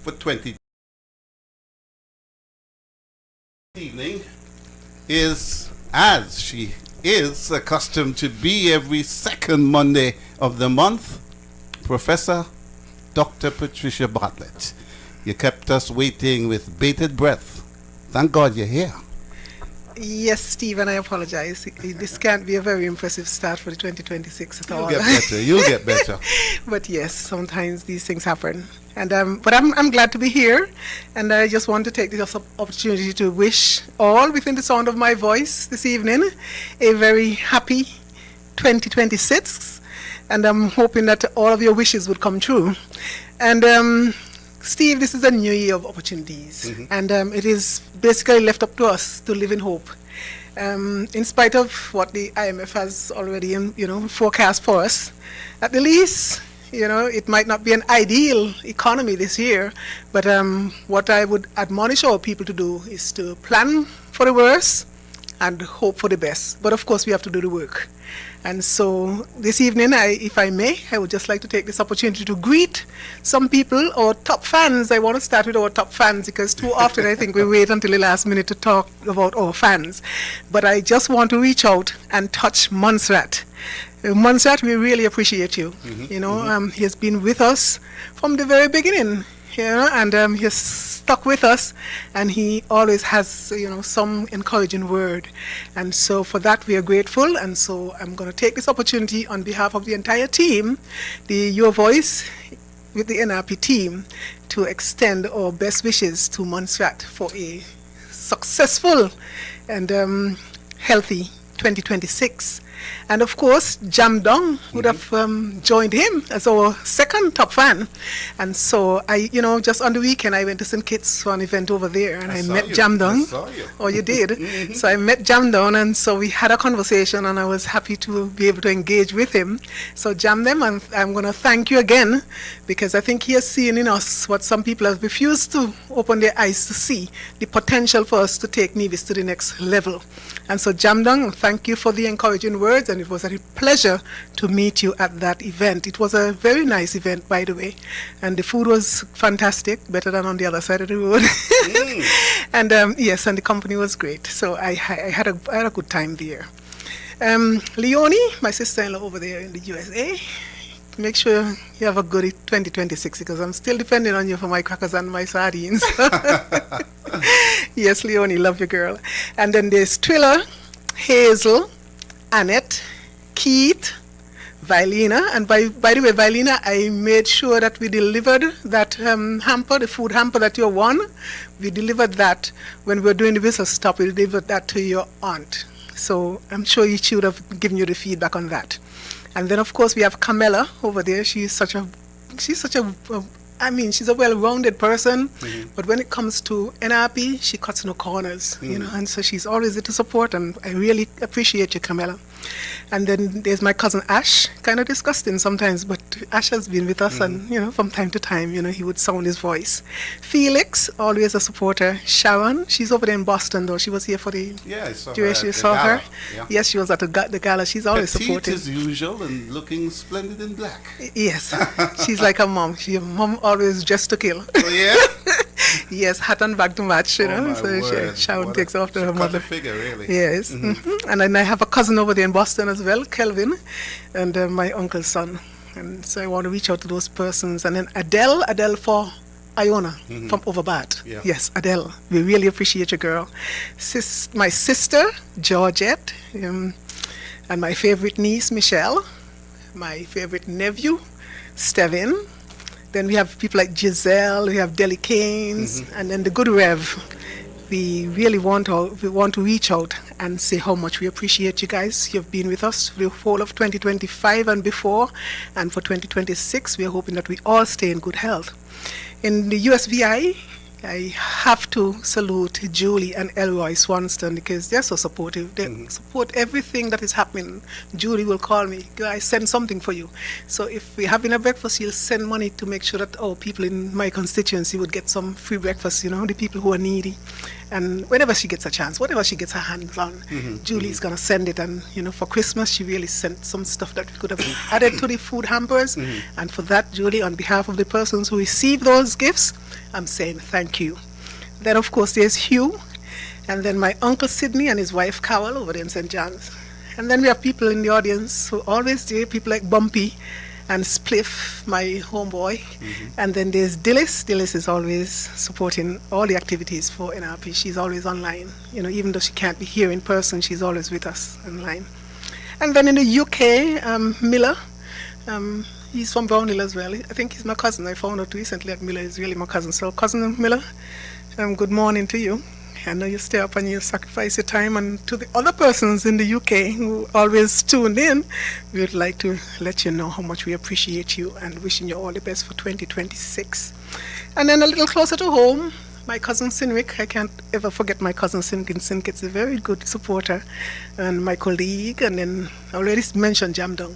for 20 evening is, as she is accustomed to be every second Monday of the month, Professor Dr. Patricia Bartlett. You kept us waiting with bated breath. Thank God you're here. Yes, Stephen, I apologize. This can't be a very impressive start for the 2026 at all. You'll get better. You'll get better. But yes, sometimes these things happen. And but I'm glad to be here, and I just want to take this opportunity to wish all within the sound of my voice this evening a very happy 2026, and I'm hoping that all of your wishes would come true. And Steve, this is a new year of opportunities, and it is basically left up to us to live in hope. In spite of what the IMF has already, forecast for us, at the least, it might not be an ideal economy this year, but what I would admonish our people to do is to plan for the worst and hope for the best. But of course, we have to do the work. And so this evening, if I may, I would just like to take this opportunity to greet some people, our top fans. I want to start with our top fans because too often I think we wait until the last minute to talk about our fans. But I just want to reach out and touch Montserrat. Montserrat, we really appreciate you. He has been with us from the very beginning, and he's stuck with us, and he always has, some encouraging word. And so for that, we are grateful. And so I'm going to take this opportunity on behalf of the entire team, Your Voice with the NRP team, to extend our best wishes to Montserrat for a successful and healthy 2026. And of course, Jam Dong would have joined him as our second top fan. And so I, just on the weekend, I went to St. Kitts for an event over there, and I met Jam Dong. I saw you. Oh, you did? So I met Jam Dong, and so we had a conversation, and I was happy to be able to engage with him. So Jam them, and I'm going to thank you again, because I think he has seen in us what some people have refused to open their eyes to see, the potential for us to take Nevis to the next level. And so Jam Dong, thank you for the encouraging words, and it was a pleasure to meet you at that event. It was a very nice event, by the way, and the food was fantastic, better than on the other side of the road. And yes, and the company was great. So I had a good time there. Leonie, my sister-in-law over there in the USA, make sure you have a good 2026, because I'm still depending on you for my crackers and my sardines. Yes, Leonie, love you, girl. And then there's Twiller, Hazel, Annette, Keith, Vilena, and by the way, Vilena, I made sure that we delivered that hamper, the food hamper that you won. We delivered that when we were doing the whistle stop. We delivered that to your aunt. So I'm sure she would have given you the feedback on that. And then of course we have Camilla over there. She's a well-rounded person, but when it comes to NRP, she cuts no corners, and so she's always there to support, and I really appreciate you, Camilla. And then there's my cousin Ash, kind of disgusting sometimes, but Ash has been with us, and from time to time, he would sound his voice. Felix, always a supporter. Sharon, she's over there in Boston, though. She was here for the duration. You saw her? Yeah. Yes, she was at the gala. She's always supporting. Petite as usual and looking splendid in black. Yes, she's like a mom. Her mom always dressed to kill. Oh, yeah? Yes, hat and bag to match, So Sharon takes after her mother. Figure, really. Yes. And then I have a cousin over there in Boston as well, Kelvin, and my uncle's son. And so I want to reach out to those persons. And then Adele for Iona from Overbat. Yeah. Yes, Adele, we really appreciate you, girl. My sister, Georgette, and my favorite niece, Michelle, my favorite nephew, Stevin. Then we have people like Giselle, we have Deli Canes, and then the good Rev. We really want to reach out and say how much we appreciate you guys. You've been with us for the whole of 2025 and before, and for 2026, we are hoping that we all stay in good health. In the USVI, I have to salute Julie and Elroy Swanston, because they're so supportive. They support everything that is happening. Julie will call me, guys, send something for you. So if we're having a breakfast, she'll send money to make sure that people in my constituency would get some free breakfast, the people who are needy. And whenever she gets a chance, whatever she gets her hands on, Julie's going to send it. And, for Christmas, she really sent some stuff that we could have added to the food hampers. And for that, Julie, on behalf of the persons who receive those gifts, I'm saying thank you. Then, of course, there's Hugh, and then my uncle Sidney and his wife Carol over there in St. John's. And then we have people in the audience who always do, people like Bumpy and Spliff, my homeboy. And then there's Dillis. Dillis is always supporting all the activities for NRP. She's always online. You know, even though she can't be here in person, she's always with us online. And then in the UK, Miller. He's from Brownhill as well. I think he's my cousin. I found out recently that Miller is really my cousin. So, Cousin Miller, good morning to you. I know you stay up and you sacrifice your time. And to the other persons in the UK who always tuned in, we would like to let you know how much we appreciate you and wishing you all the best for 2026. And then a little closer to home, my cousin Sinwick. I can't ever forget my cousin Sinkin. Sinkit's a very good supporter, and my colleague, and then I already mentioned Jamdong.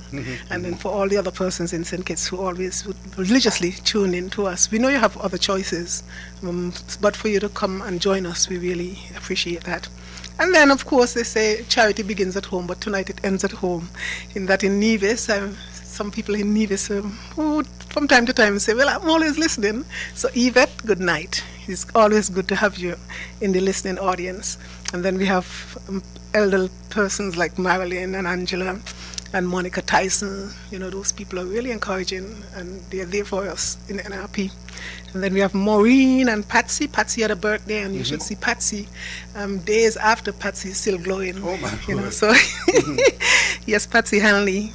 And then for all the other persons in St. Kitts who always would religiously tune in to us. We know you have other choices, but for you to come and join us, we really appreciate that. And then, of course, they say charity begins at home, but tonight it ends at home. In that in Nevis, some people in Nevis who from time to time say, well, I'm always listening. So Yvette, good night. It's always good to have you in the listening audience. And then we have elder persons like Marilyn and Angela and Monica Tyson. You know, those people are really encouraging, and they're there for us in NRP. And then we have Maureen and Patsy. Patsy had a birthday, and you should see Patsy days after Patsy is still glowing. Oh my you know, God. so yes, Patsy Hanley.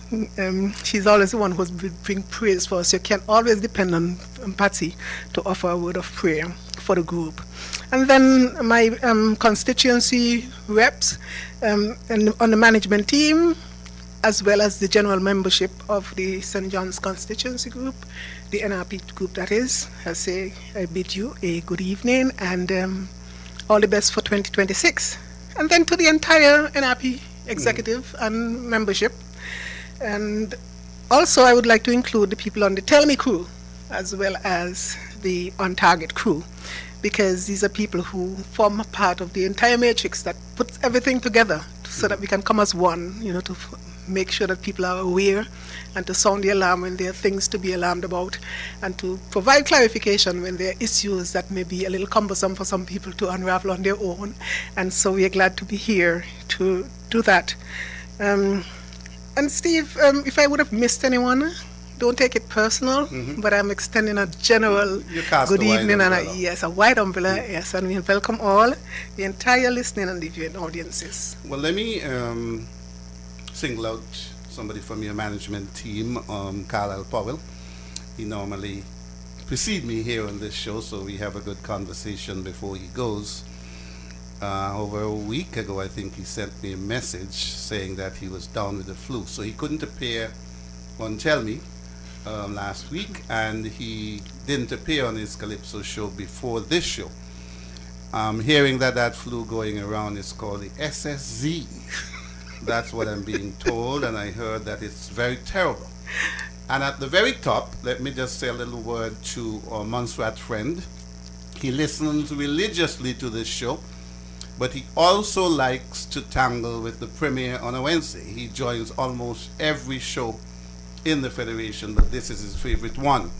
She's always the one who's bring praise for us. You can always depend on Patsy to offer a word of prayer for the group. And then my constituency reps and on the management team, as well as the general membership of the St. John's constituency group, the NRP group that is, I bid you a good evening and all the best for 2026. And then to the entire NRP executive and membership. And also I would like to include the people on the Tell Me crew, as well as the On Target crew, because these are people who form a part of the entire matrix that puts everything together so that we can come as one, you know, to make sure that people are aware and to sound the alarm when there are things to be alarmed about, and to provide clarification when there are issues that may be a little cumbersome for some people to unravel on their own. And so we are glad to be here to do that. And Steve, if I would have missed anyone, don't take it personal, but I'm extending a general good evening and a wide umbrella, yes, and we welcome all, the entire listening and the viewing audiences. Well, let me single out somebody from your management team, Carl Powell. He normally precedes me here on this show, so we have a good conversation before he goes. Over a week ago, I think he sent me a message saying that he was down with the flu, so he couldn't appear on Tell Me last week, and he didn't appear on his Calypso show before this show. I'm hearing that flu going around is called the SSZ. That's what I'm being told, and I heard that it's very terrible. And at the very top, let me just say a little word to our Montserrat friend. He listens religiously to this show, but he also likes to tangle with the premiere on a Wednesday. He joins almost every show in the Federation, but this is his favorite one.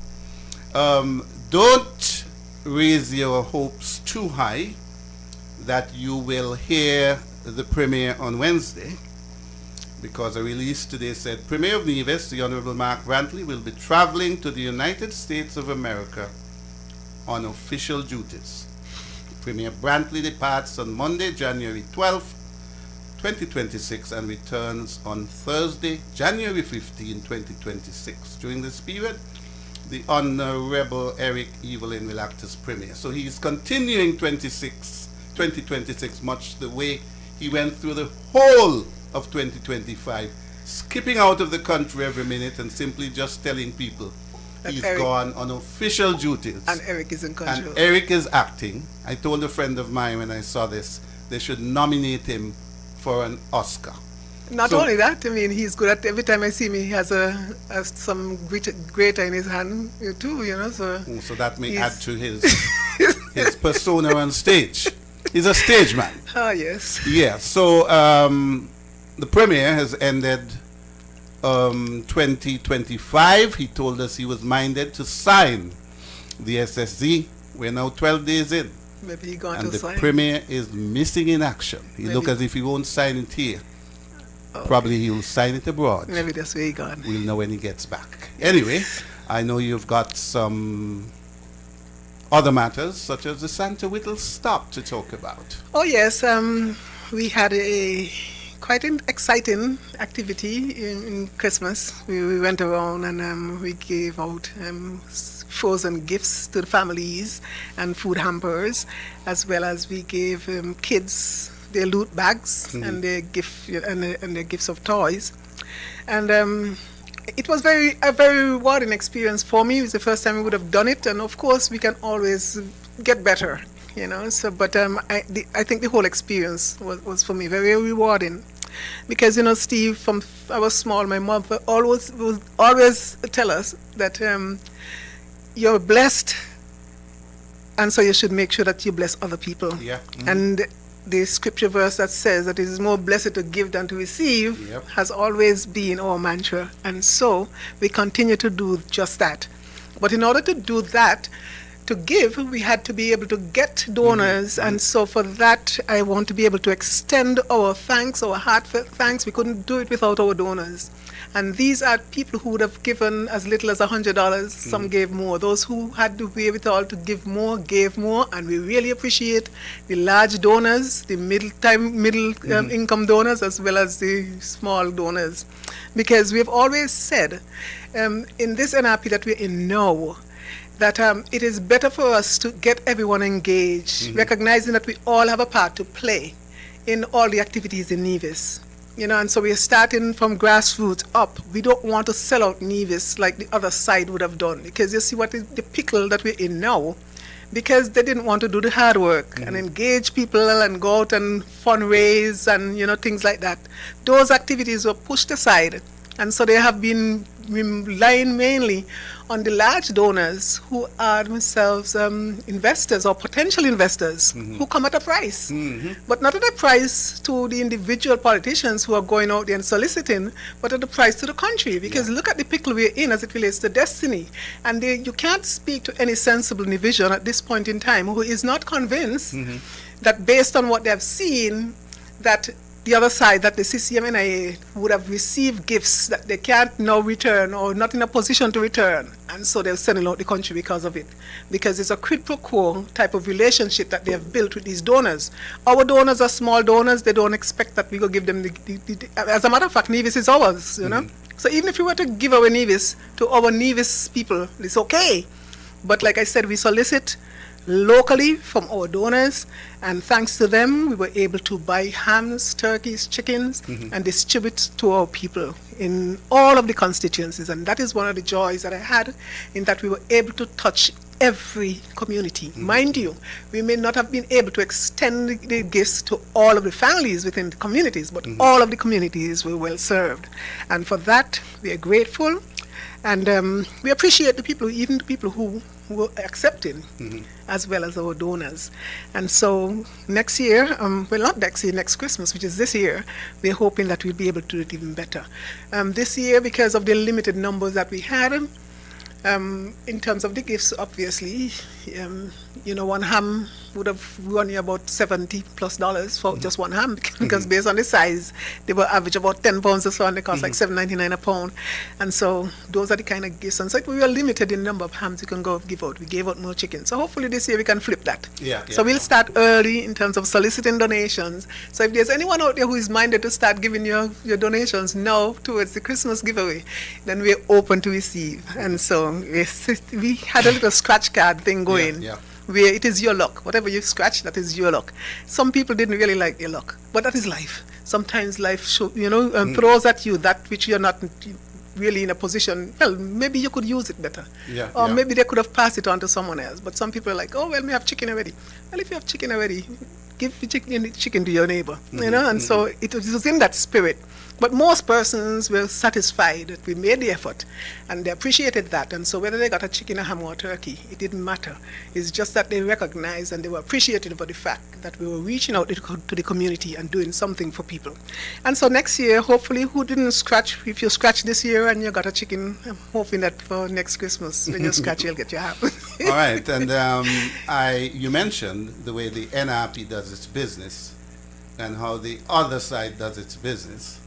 Don't raise your hopes too high that you will hear the premiere on Wednesday, because a release today said Premier of Nevis, the Honorable Mark Brantley, will be traveling to the United States of America on official duties. Premier Brantley departs on Monday, January 12th, 2026, and returns on Thursday, January 15, 2026. During this period, the Honorable Eric Evelyn will act as Premier. So he's continuing 2026 much the way he went through the whole of 2025, skipping out of the country every minute and simply just telling people that he's gone on official duties. And Eric is in control. And Eric is acting. I told a friend of mine when I saw this, they should nominate him for an Oscar. Not only that, I mean, he's good at, every time I see him, he has some grater in his hand too, you know. So that may add to his his persona on stage. He's a stage man. Ah, yes. Yeah, so the premiere has ended 2025. He told us he was minded to sign the SSZ We're now 12 days in. Maybe he going And to the sign. Premier is missing in action. He look Maybe. as if he won't sign it here. Oh. Probably he will sign it abroad. Maybe that's where he gone. We'll know when he gets back. Anyway, I know you've got some other matters, such as the Santa Whittle Stop, to talk about. Oh yes, we had a quite an exciting activity in Christmas. We went around and we gave out frozen gifts to the families and food hampers, as well as we gave kids their loot bags and their their gifts of toys, and it was a very rewarding experience for me. It was the first time we would have done it, and of course we can always get better, you know. So, but I think the whole experience was for me very rewarding, because you know, Steve, from I was small, my mother would always tell us that you're blessed, and so you should make sure that you bless other people. Yeah. And the scripture verse that says that it is more blessed to give than to receive has always been our mantra, and so we continue to do just that. But in order to do that, to give, we had to be able to get donors, and so for that I want to be able to extend our thanks, our heartfelt thanks. We couldn't do it without our donors. And these are people who would have given as little as $100. Some gave more. Those who had the wherewithal to give more gave more, and we really appreciate the large donors, the middle income donors, as well as the small donors, because we have always said in this NRP that we're in now, that it is better for us to get everyone engaged, recognizing that we all have a part to play in all the activities in Nevis. You know, and so we're starting from grassroots up. We don't want to sell out Nevis like the other side would have done, because you see what is the pickle that we're in now, because they didn't want to do the hard work and engage people and go out and fundraise and, you know, things like that. Those activities were pushed aside, and so they have been relying mainly on the large donors who are themselves investors or potential investors who come at a price, but not at a price to the individual politicians who are going out there and soliciting, but at a price to the country, because look at the pickle we're in as it relates to destiny. And you can't speak to any sensible division at this point in time who is not convinced that, based on what they have seen, that the other side, that the CCMNIA would have received gifts that they can't now return or not in a position to return, and so they're sending out the country because of it, because it's a quid pro quo type of relationship that they have built with these donors. Our donors are small donors. They don't expect that we go give them as a matter of fact, Nevis is ours, you know. So even if we were to give our Nevis to our Nevis people, it's okay. But like I said, we solicit locally from our donors, and thanks to them we were able to buy hams, turkeys, chickens, and distribute to our people in all of the constituencies. And that is one of the joys that I had, in that we were able to touch every community. Mind you, we may not have been able to extend the gifts to all of the families within the communities, but all of the communities were well served, and for that we are grateful. And we appreciate the people, even the people who were accepting, as well as our donors. And so next year, well, not next year, next Christmas, which is this year, we're hoping that we'll be able to do it even better. This year, because of the limited numbers that we had, in terms of the gifts, obviously, you know, one ham would have run you about $70+ for just one ham, because based on the size, they were average about 10 pounds or so, and they cost like $7.99 a pound. And so those are the kind of gifts. And so we were limited in the number of hams you can go give out. We gave out more chicken. So hopefully this year we can flip that. So we'll start early in terms of soliciting donations. So if there's anyone out there who is minded to start giving your donations now towards the Christmas giveaway, then we're open to receive. And so we had a little scratch card thing going. Where it is your luck. Whatever you scratch, that is your luck. Some people didn't really like your luck, but that is life. Sometimes life throws at you that which you're not really in a position. Well, maybe you could use it better, or maybe they could have passed it on to someone else. But some people are like, oh well, we have chicken already. Well, if you have chicken already, give the chicken to your neighbor, you know, and so it was in that spirit. But most persons were satisfied that we made the effort, and they appreciated that. And so whether they got a chicken, a ham, or a turkey, it didn't matter. It's just that they recognized and they were appreciative for the fact that we were reaching out to the community and doing something for people. And so next year, hopefully, who didn't scratch, if you scratch this year and you got a chicken, I'm hoping that for next Christmas, when you scratch, you'll get your ham. All right, and you mentioned the way the NRP does its business and how the other side does its business.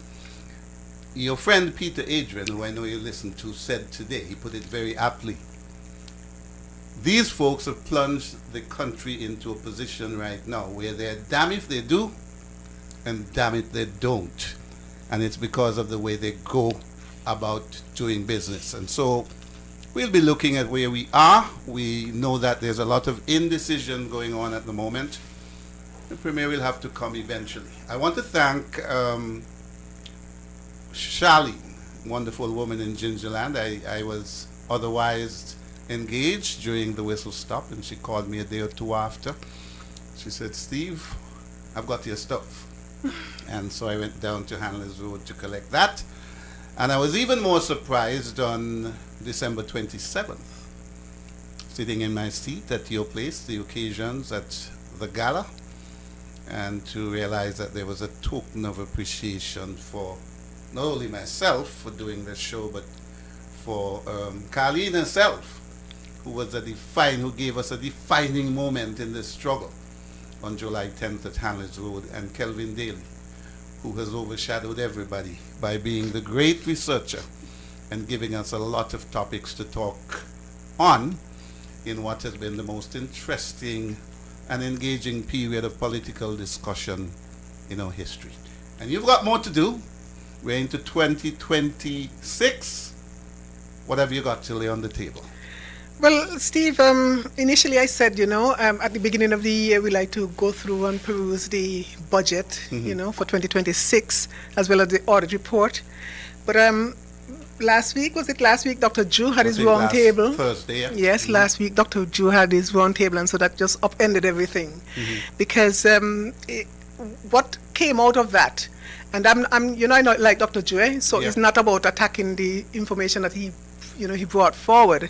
Your friend Peter Adrian, who I know you listened to, said today, he put it very aptly, these folks have plunged the country into a position right now where they're damn if they do and damn if they don't. And it's because of the way they go about doing business. And so we'll be looking at where we are. We know that there's a lot of indecision going on at the moment. The Premier will have to come eventually. I want to thank Charlene, wonderful woman in Gingerland. I was otherwise engaged during the whistle stop, and she called me a day or two after. She said, Steve, I've got your stuff. And so I went down to Handlers Road to collect that. And I was even more surprised on December 27th, sitting in my seat at your place, the occasions at the gala, and to realize that there was a token of appreciation for not only myself for doing this show, but for Carleen herself, who gave us a defining moment in this struggle on July 10th at Handlers Road, and Kelvin Daly, who has overshadowed everybody by being the great researcher and giving us a lot of topics to talk on in what has been the most interesting and engaging period of political discussion in our history. And you've got more to do. We're into 2026. What have you got to lay on the table? Well, Steve, initially I said, at the beginning of the year, we like to go through and peruse the budget, for 2026, as well as the audit report. But last week, Dr. Drew had his round table. Thursday, yeah. Yes, last week, Dr. Drew had his round table, and so that just upended everything. Because what came out of that, and I'm I know, like Dr. Drew, so it's not about attacking the information that he brought forward.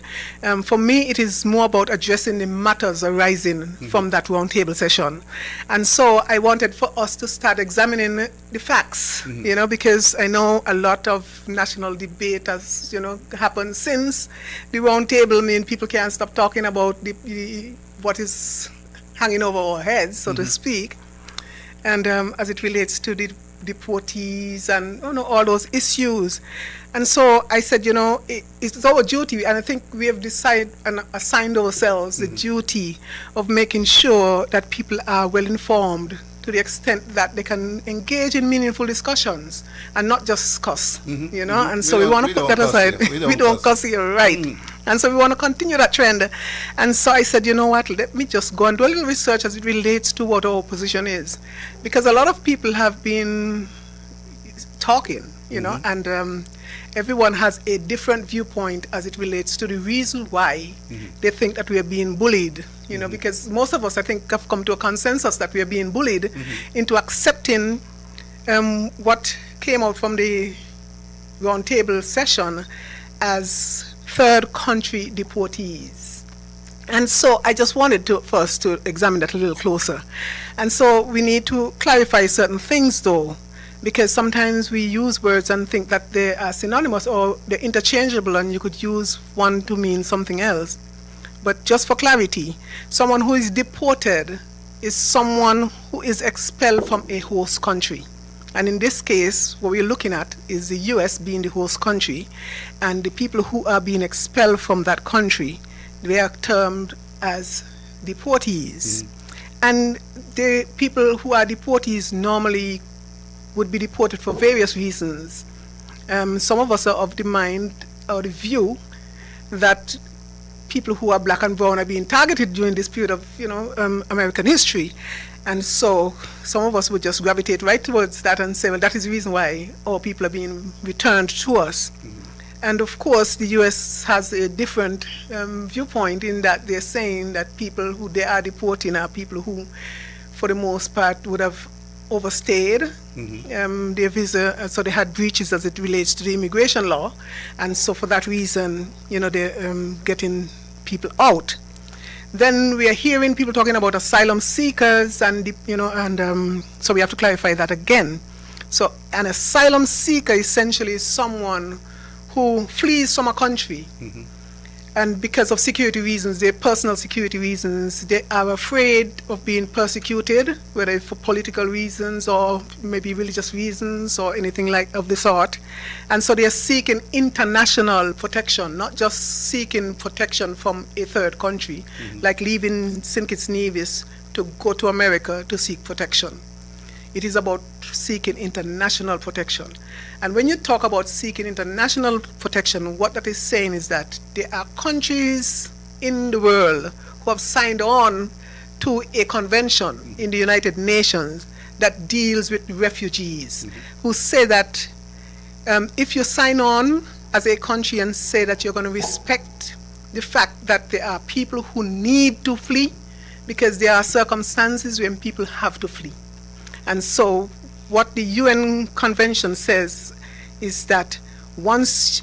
For me, it is more about addressing the matters arising from that roundtable session. And so I wanted for us to start examining the facts, because I know a lot of national debate has, happened since the roundtable. I mean, people can't stop talking about what is hanging over our heads, so to speak, and as it relates to the deportees and all those issues. And so I said, it's our duty, and I think we have decided and assigned ourselves the duty of making sure that people are well informed to the extent that they can engage in meaningful discussions and not just discuss, and so we want to put that aside. We don't cuss here, right? And so we want to continue that trend. And so I said, let me just go and do a little research as it relates to what our position is. Because a lot of people have been talking, and everyone has a different viewpoint as it relates to the reason why they think that we are being bullied, because most of us, I think, have come to a consensus that we are being bullied into accepting what came out from the roundtable session as third country deportees. And so I just wanted to first to examine that a little closer. And so we need to clarify certain things, though, because sometimes we use words and think that they are synonymous or they're interchangeable, and you could use one to mean something else. But just for clarity, someone who is deported is someone who is expelled from a host country. And in this case, what we're looking at is the US being the host country, and the people who are being expelled from that country, they are termed as deportees. And the people who are deportees normally would be deported for various reasons. Some of us are of the mind or the view that people who are black and brown are being targeted during this period of, American history. And so some of us would just gravitate right towards that and say, well, that is the reason why our people are being returned to us. And of course, the US has a different viewpoint in that they're saying that people who they are deporting are people who for the most part, would have overstayed their visa, so they had breaches as it relates to the immigration law, and so for that reason, they're getting people out. Then we are hearing people talking about asylum seekers, and so we have to clarify that again. So an asylum seeker essentially is someone who flees from a country, and because of security reasons, their personal security reasons, they are afraid of being persecuted, whether for political reasons or maybe religious reasons or anything like of the sort. And so they are seeking international protection, not just seeking protection from a third country, like leaving St. Kitts Nevis to go to America to seek protection. It is about seeking international protection. And when you talk about seeking international protection, what that is saying is that there are countries in the world who have signed on to a convention in the United Nations that deals with refugees, who say that if you sign on as a country and say that you're going to respect the fact that there are people who need to flee, because there are circumstances when people have to flee. And so what the UN Convention says is that once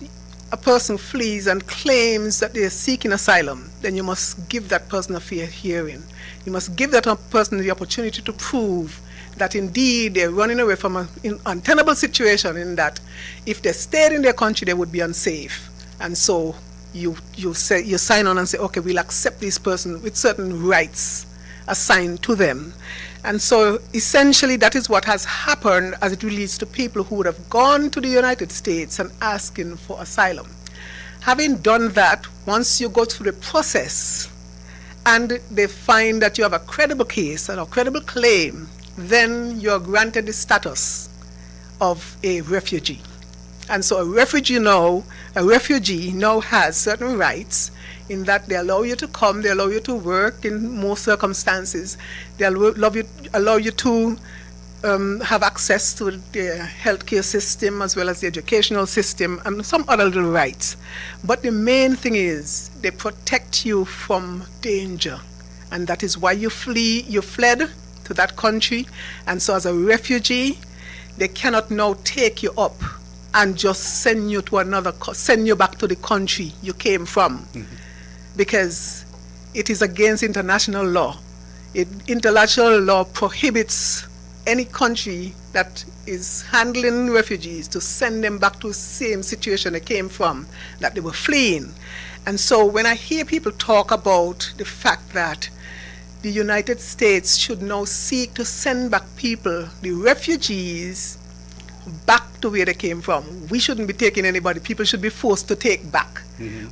a person flees and claims that they are seeking asylum, then you must give that person a fair hearing. You must give that person the opportunity to prove that indeed they're running away from an untenable situation, in that if they stayed in their country, they would be unsafe. And so you sign on and say, okay, we'll accept this person with certain rights assigned to them. And so essentially that is what has happened as it relates to people who would have gone to the United States and asking for asylum. Having done that, once you go through the process and they find that you have a credible case and a credible claim, then you're granted the status of a refugee. And so a refugee now has certain rights, in that they allow you to come, they allow you to work in most circumstances, they allow you to have access to the healthcare system as well as the educational system and some other little rights. But the main thing is they protect you from danger, and that is why you fled to that country. And so as a refugee, they cannot now take you up and just send you back to the country you came from. Because it is against international law. International law prohibits any country that is handling refugees to send them back to the same situation they came from, that they were fleeing. And so when I hear people talk about the fact that the United States should now seek to send back people, the refugees, back to where they came from, we shouldn't be taking anybody. People should be forced to take back.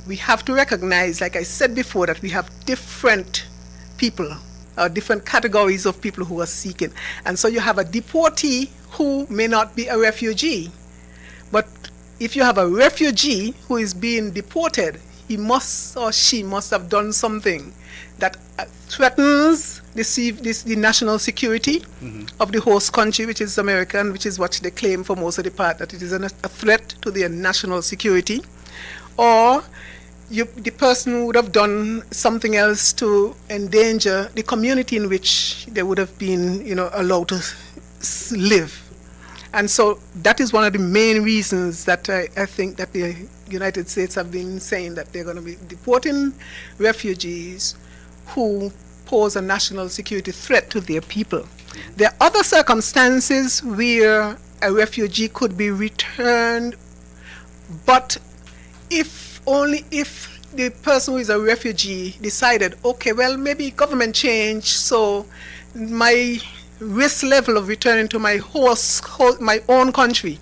We have to recognize, like I said before, that we have different people, different categories of people who are seeking. And so you have a deportee who may not be a refugee. But if you have a refugee who is being deported, he must or she must have done something that threatens the national security of the host country, which is America, and which is what they claim for most of the part, that it is a threat to their national security. Or the person would have done something else to endanger the community in which they would have been, allowed to live. And so that is one of the main reasons that I think that the United States have been saying that they're going to be deporting refugees who pose a national security threat to their people. There are other circumstances where a refugee could be returned, but only if the person who is a refugee decided, okay, well, maybe government change, so my risk level of returning to my own country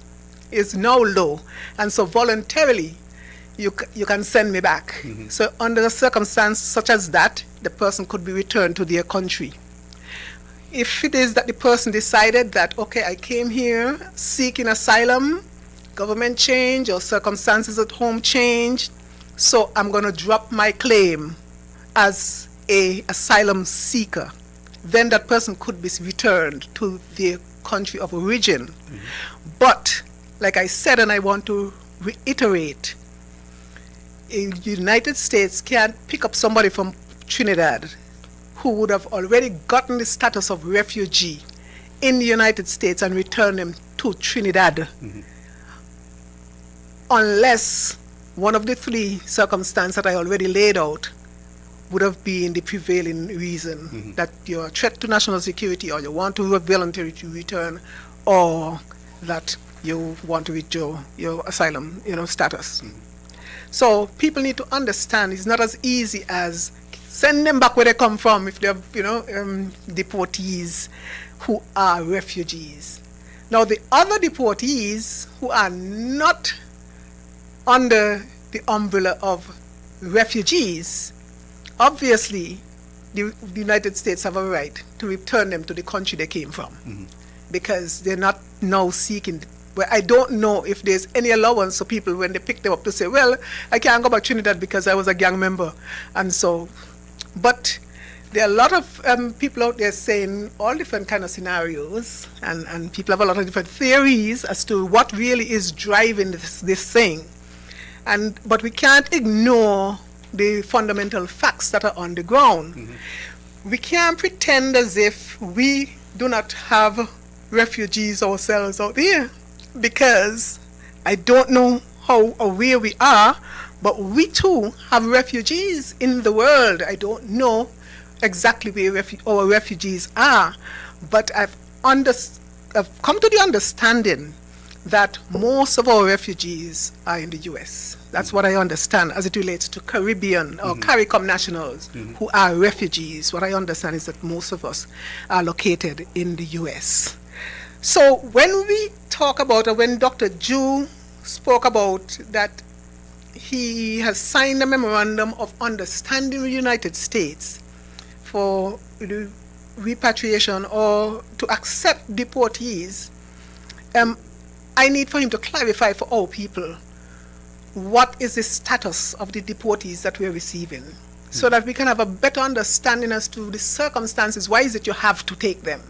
is now low, and so voluntarily you can send me back. So under a circumstance such as that, the person could be returned to their country. If it is that the person decided that, okay, I came here seeking asylum, government change or circumstances at home change, so I'm going to drop my claim as an asylum seeker, then that person could be returned to their country of origin. But, like I said, and I want to reiterate, the United States can't pick up somebody from Trinidad who would have already gotten the status of refugee in the United States and returned them to Trinidad, unless one of the three circumstances that I already laid out would have been the prevailing reason, that you're a threat to national security, or you want to voluntarily return, or that you want to withdraw your asylum, status. So people need to understand it's not as easy as send them back where they come from if they're, deportees who are refugees. Now the other deportees who are not under the umbrella of refugees, obviously the United States have a right to return them to the country they came from, because they're not now seeking. Well, I don't know if there's any allowance for people when they pick them up to say, well, I can't go back to Trinidad because I was a gang member. And so, but there are a lot of people out there saying all different kind of scenarios, and people have a lot of different theories as to what really is driving this thing. But we can't ignore the fundamental facts that are on the ground. We can't pretend as if we do not have refugees ourselves out there, because I don't know how or where we are, but we too have refugees in the world. I don't know exactly where our refugees are, but I've come to the understanding that most of our refugees are in the US. That's what I understand as it relates to Caribbean or CARICOM nationals who are refugees. What I understand is that most of us are located in the US. So when we talk about, or when Dr. Ju spoke about that he has signed a memorandum of understanding with the United States for the repatriation or to accept deportees, I need for him to clarify for all people what is the status of the deportees that we're receiving, so that we can have a better understanding as to the circumstances. Why is it you have to take them?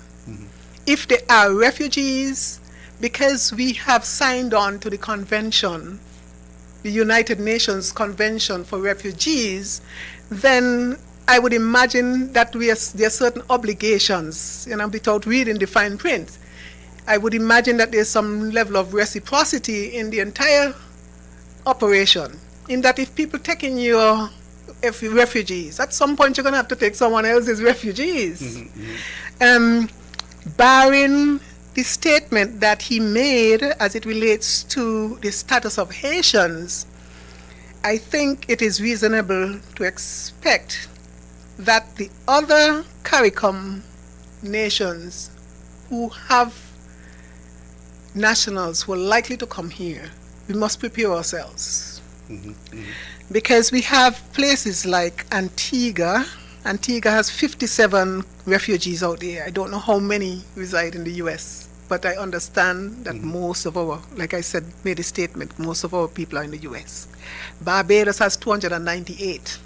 If they are refugees, because we have signed on to the convention, the United Nations Convention for Refugees, then I would imagine that there are certain obligations, without reading the fine print. I would imagine that there's some level of reciprocity in the entire operation, in that if people taking your refugees, at some point you're going to have to take someone else's refugees. Barring the statement that he made as it relates to the status of Haitians, I think it is reasonable to expect that the other CARICOM nations who have nationals who are likely to come here, we must prepare ourselves. Because we have places like Antigua. Antigua has 57 refugees out there. I don't know how many reside in the US, but I understand that most of our, like I said, made a statement, most of our people are in the US. Barbados has 298.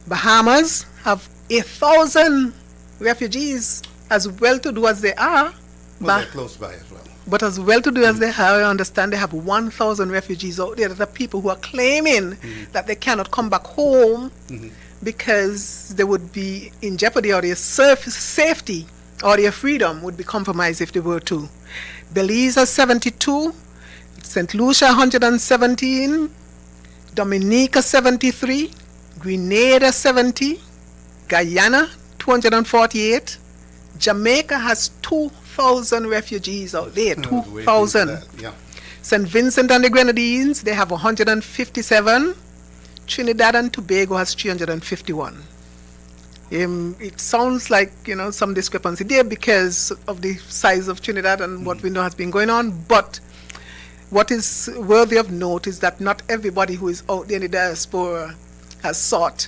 Bahamas have 8,000 refugees, as well-to-do as they are. Well, they're close by as well. But as well-to-do as they are, I understand they have 1,000 refugees out there that are people who are claiming that they cannot come back home because they would be in jeopardy, or their safety or their freedom would be compromised if they were to. Belize has 72, St. Lucia 117, Dominica 73, Grenada 70, Guyana 248, Jamaica has 2,000 refugees out there, 2,000. St. Vincent and the Grenadines, they have 157. Trinidad and Tobago has 351. It sounds like, some discrepancy there because of the size of Trinidad and what we know has been going on. But what is worthy of note is that not everybody who is out there in the diaspora has sought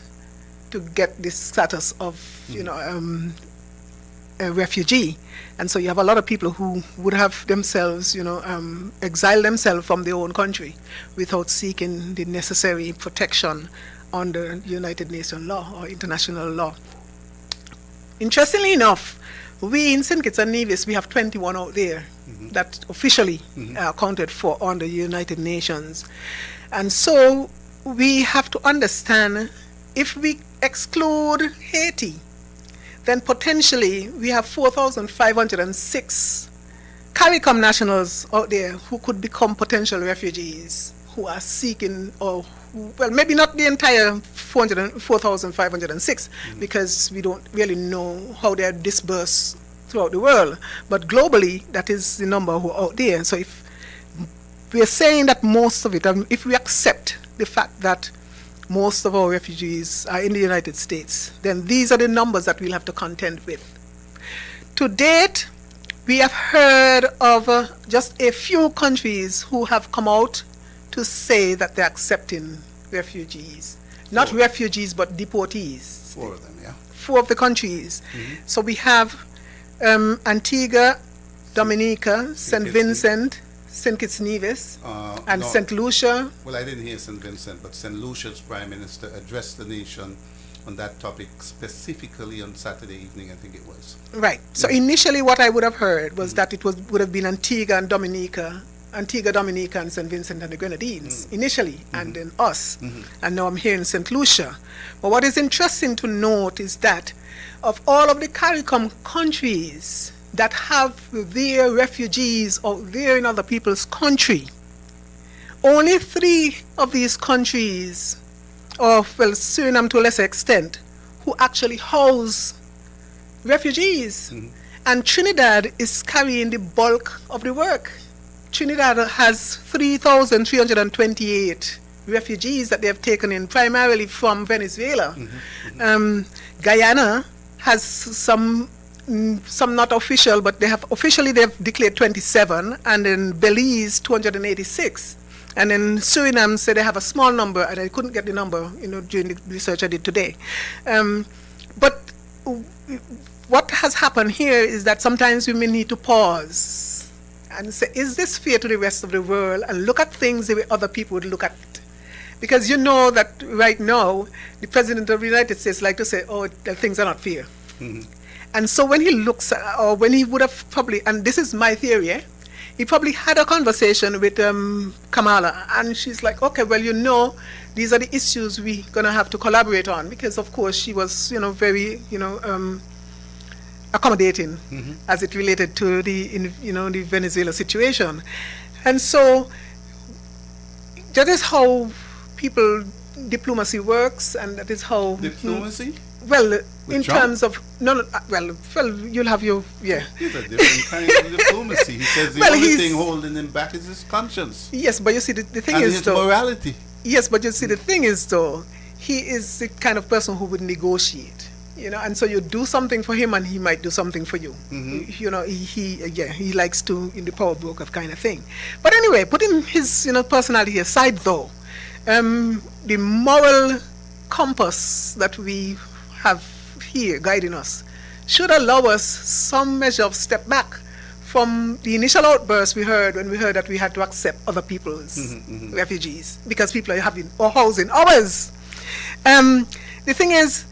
to get this status of, a refugee. And so you have a lot of people who would have themselves, exile themselves from their own country without seeking the necessary protection under United Nations law or international law. Interestingly enough, we in St. Kitts and Nevis, we have 21 out there that officially are accounted for under the United Nations. And so we have to understand, if we exclude Haiti, then potentially we have 4,506 CARICOM nationals out there who could become potential refugees, who are seeking, or well, maybe not the entire 4,506, because we don't really know how they are dispersed throughout the world. But globally, that is the number who are out there. So if we are saying that most of it, if we accept the fact that most of our refugees are in the United States, then these are the numbers that we'll have to contend with. To date, we have heard of just a few countries who have come out to say that they're accepting refugees. Not refugees, but deportees. 4 of them, yeah. 4 of the countries. So we have Antigua, Dominica, St. Vincent, St. Kitts Nevis, and no. St. Lucia. Well, I didn't hear St. Vincent, but St. Lucia's Prime Minister addressed the nation on that topic specifically on Saturday evening, I think it was. Right. So initially what I would have heard was that it would have been Antigua, Dominica, and St. Vincent and the Grenadines initially, and then us. And now I'm here in St. Lucia. But what is interesting to note is that of all of the CARICOM countries that have their refugees out there in other people's country, only 3 of these countries, or well, Suriname to a lesser extent, who actually house refugees. And Trinidad is carrying the bulk of the work. Trinidad has 3,328 refugees that they have taken in, primarily from Venezuela. Guyana has some not official, but they've declared 27, and in Belize 286. And in Suriname said they have a small number, and I couldn't get the number, during the research I did today. But what has happened here is that sometimes we may need to pause and say, is this fair to the rest of the world? And look at things the way other people would look at it. Because you know that right now, the President of the United States like to say, oh, things are not fair. And so when he looks, or when he would have probably, and this is my theory, he probably had a conversation with Kamala, and she's like, okay, well, these are the issues we're going to have to collaborate on, because of course she was, very, accommodating as it related to the Venezuela situation. And so that is how diplomacy works, and that is how... Diplomacy? Well, in Trump? terms of well, you'll have your He's a different kind of diplomacy. He says the only thing holding him back is his conscience. Yes, but you see, the thing and is his morality. Yes, but you see, the thing is though, he is the kind of person who would negotiate. And so you do something for him, and he might do something for you. He likes to in the power broker kind of thing. But anyway, putting his personality aside though, the moral compass that we have here guiding us should allow us some measure of step back from the initial outburst we heard when we heard that we had to accept other people's refugees because people are having or housing ours. The thing is,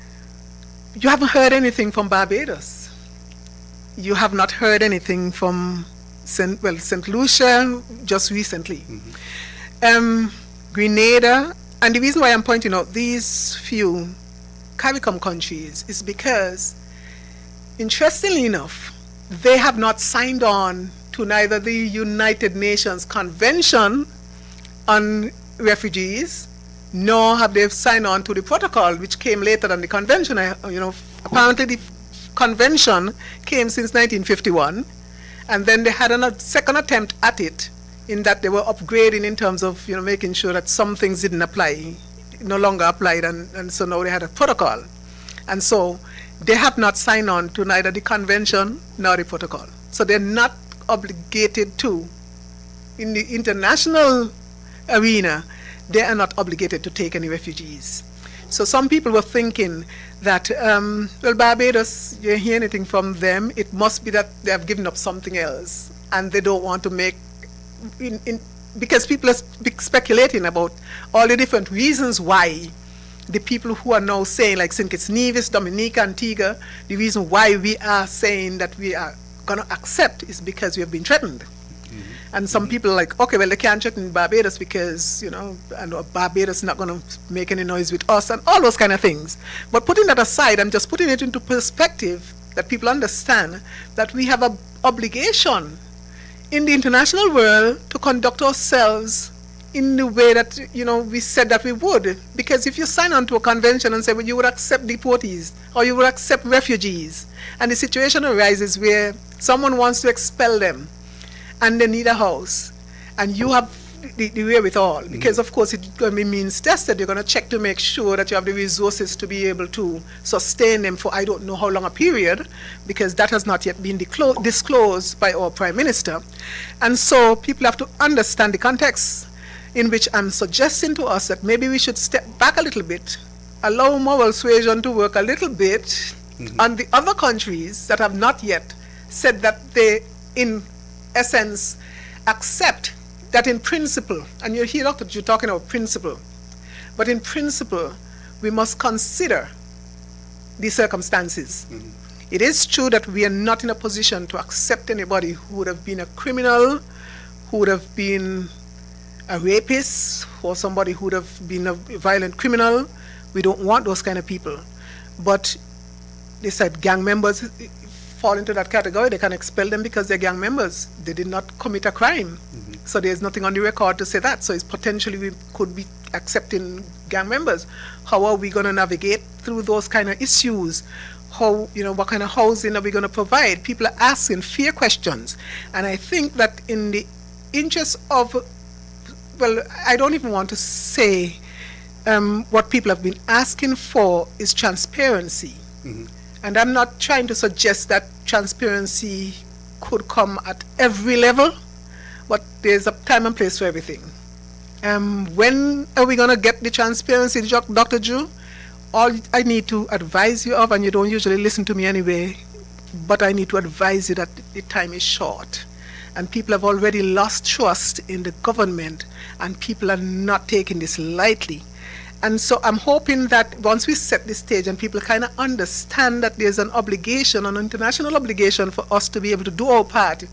you haven't heard anything from Barbados. You have not heard anything from St. Lucia just recently. Grenada, and the reason why I'm pointing out these few CARICOM countries is because, interestingly enough, they have not signed on to neither the United Nations Convention on Refugees, nor have they signed on to the protocol, which came later than the convention. Apparently the convention came since 1951, and then they had a second attempt at it, in that they were upgrading in terms of making sure that some things didn't apply, no longer applied, and so now they had a protocol. And so they have not signed on to neither the convention nor the protocol. So they're not obligated to, in the international arena, they are not obligated to take any refugees. So some people were thinking that, Barbados, you hear anything from them, it must be that they have given up something else, and they don't want to make, because people are speculating about all the different reasons why the people who are now saying, like St. Kitts Nevis, Dominica, Antigua, the reason why we are saying that we are going to accept is because we have been threatened. And some people are like, okay, well, they can't check in Barbados because, and Barbados is not going to make any noise with us and all those kind of things. But putting that aside, I'm just putting it into perspective that people understand that we have an obligation in the international world to conduct ourselves in the way that, we said that we would. Because if you sign on to a convention and say, well, you would accept deportees or you would accept refugees, and the situation arises where someone wants to expel them, and they need a house, and you have the wherewithal, because of course it's going to be means tested. You're going to check to make sure that you have the resources to be able to sustain them for I don't know how long a period, because that has not yet been disclosed by our Prime Minister. And so people have to understand the context in which I'm suggesting to us that maybe we should step back a little bit, allow moral suasion to work a little bit on the other countries that have not yet said that they, in essence, accept that in principle, and you hear Dr. Ju talking about principle, but in principle, we must consider the circumstances. It is true that we are not in a position to accept anybody who would have been a criminal, who would have been a rapist, or somebody who would have been a violent criminal. We don't want those kind of people. But they said gang members fall into that category. They can expel them because they're gang members. They did not commit a crime. So there's nothing on the record to say that. So it's potentially we could be accepting gang members. How are we going to navigate through those kind of issues? How, what kind of housing are we going to provide? People are asking fair questions. And I think that in the interest of, well, I don't even want to say what people have been asking for is transparency. And I'm not trying to suggest that transparency could come at every level, but there's a time and place for everything. When are we going to get the transparency, Dr. Ju? All I need to advise you of, and you don't usually listen to me anyway, but I need to advise you that the time is short. And people have already lost trust in the government, and people are not taking this lightly. And so I'm hoping that once we set the stage and people kind of understand that there's an obligation, an international obligation for us to be able to do our part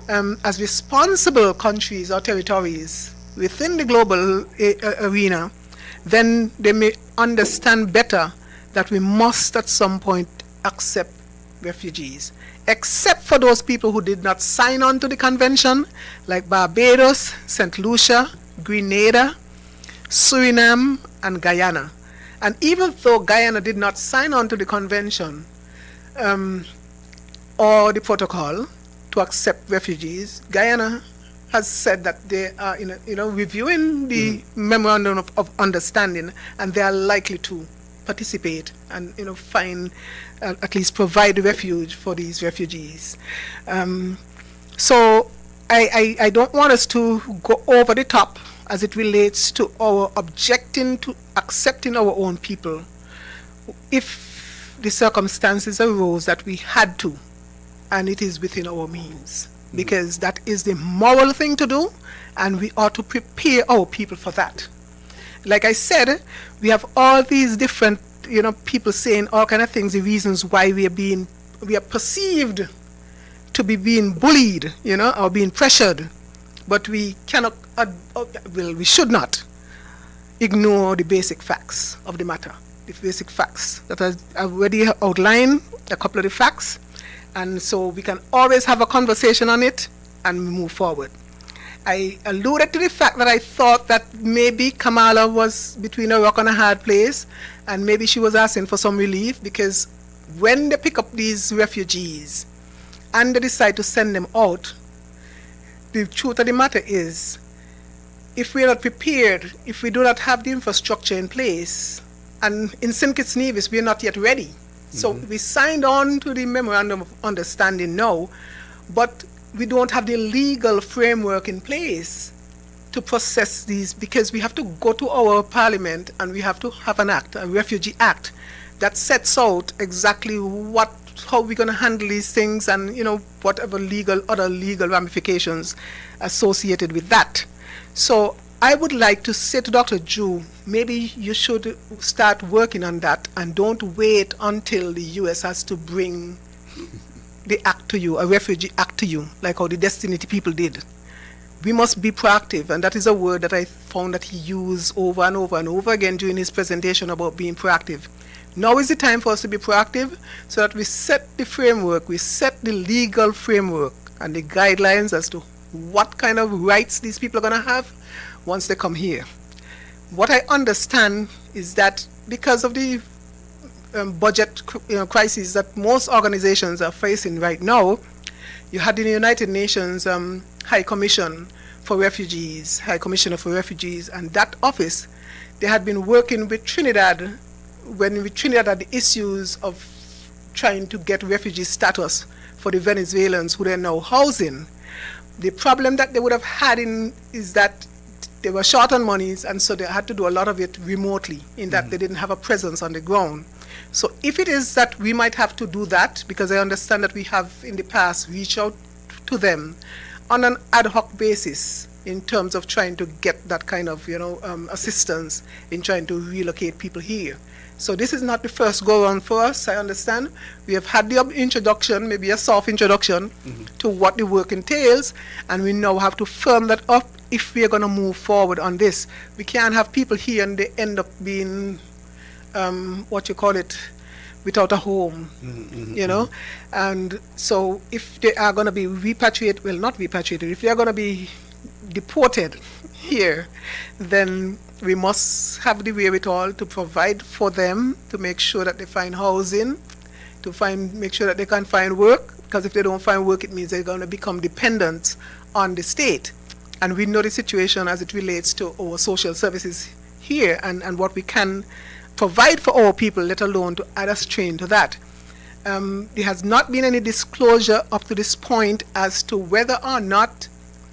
as responsible countries or territories within the global arena, then they may understand better that we must at some point accept refugees, except for those people who did not sign on to the convention, like Barbados, St. Lucia, Grenada, Suriname, and Guyana. And even though Guyana did not sign on to the convention or the protocol to accept refugees, Guyana has said that they are reviewing the memorandum of understanding, and they are likely to participate and find at least provide refuge for these refugees. So I don't want us to go over the top as it relates to our objecting to accepting our own people if the circumstances arose that we had to, and it is within our means, because that is the moral thing to do, and we ought to prepare our people for that. Like I said, we have all these different people saying all kind of things, the reasons why we are perceived to be being bullied, or being pressured. But we cannot, we should not ignore the basic facts of the matter. The basic facts that I've already outlined, a couple of the facts. And so we can always have a conversation on it and move forward. I alluded to the fact that I thought that maybe Kamala was between a rock and a hard place, and maybe she was asking for some relief, because when they pick up these refugees and they decide to send them out, the truth of the matter is, if we are not prepared, if we do not have the infrastructure in place, and in St. Kitts Nevis, we are not yet ready. So we signed on to the memorandum of understanding now, but we don't have the legal framework in place to process these, because we have to go to our parliament and we have to have an act, a refugee act, that sets out exactly how we're going to handle these things, and whatever other legal ramifications associated with that. So I would like to say to Dr. Ju, maybe you should start working on that, and don't wait until the US has to bring the act to you, a refugee act to you, like how the Destiny people did. we must be proactive, and that is a word that I found that he used over and over and over again during his presentation about being proactive. Now is the time for us to be proactive so that we set the framework, we set the legal framework and the guidelines as to what kind of rights these people are going to have once they come here. What I understand is that because of the budget crisis that most organizations are facing right now, you had the United Nations High Commission for Refugees, High Commissioner for Refugees, and that office, they had been working with Trinidad when Trinidad had the issues of trying to get refugee status for the Venezuelans who they're now housing. The problem that they would have had is that they were short on monies, and so they had to do a lot of it remotely, in that they didn't have a presence on the ground. So if it is that we might have to do that, because I understand that we have in the past reached out to them on an ad hoc basis in terms of trying to get that kind of assistance in trying to relocate people here. So this is not the first go around for us, I understand. We have had the introduction, maybe a soft introduction to what the work entails, and we now have to firm that up if we are going to move forward on this. We can't have people here and they end up being, without a home, And so if they are going to be repatriated, well, not repatriated, if they are going to be deported here, then we must have the wherewithal to provide for them, to make sure that they find housing, make sure that they can find work, because if they don't find work, it means they're going to become dependent on the state. And we know the situation as it relates to our social services here and what we can provide for our people, let alone to add a strain to that. There has not been any disclosure up to this point as to whether or not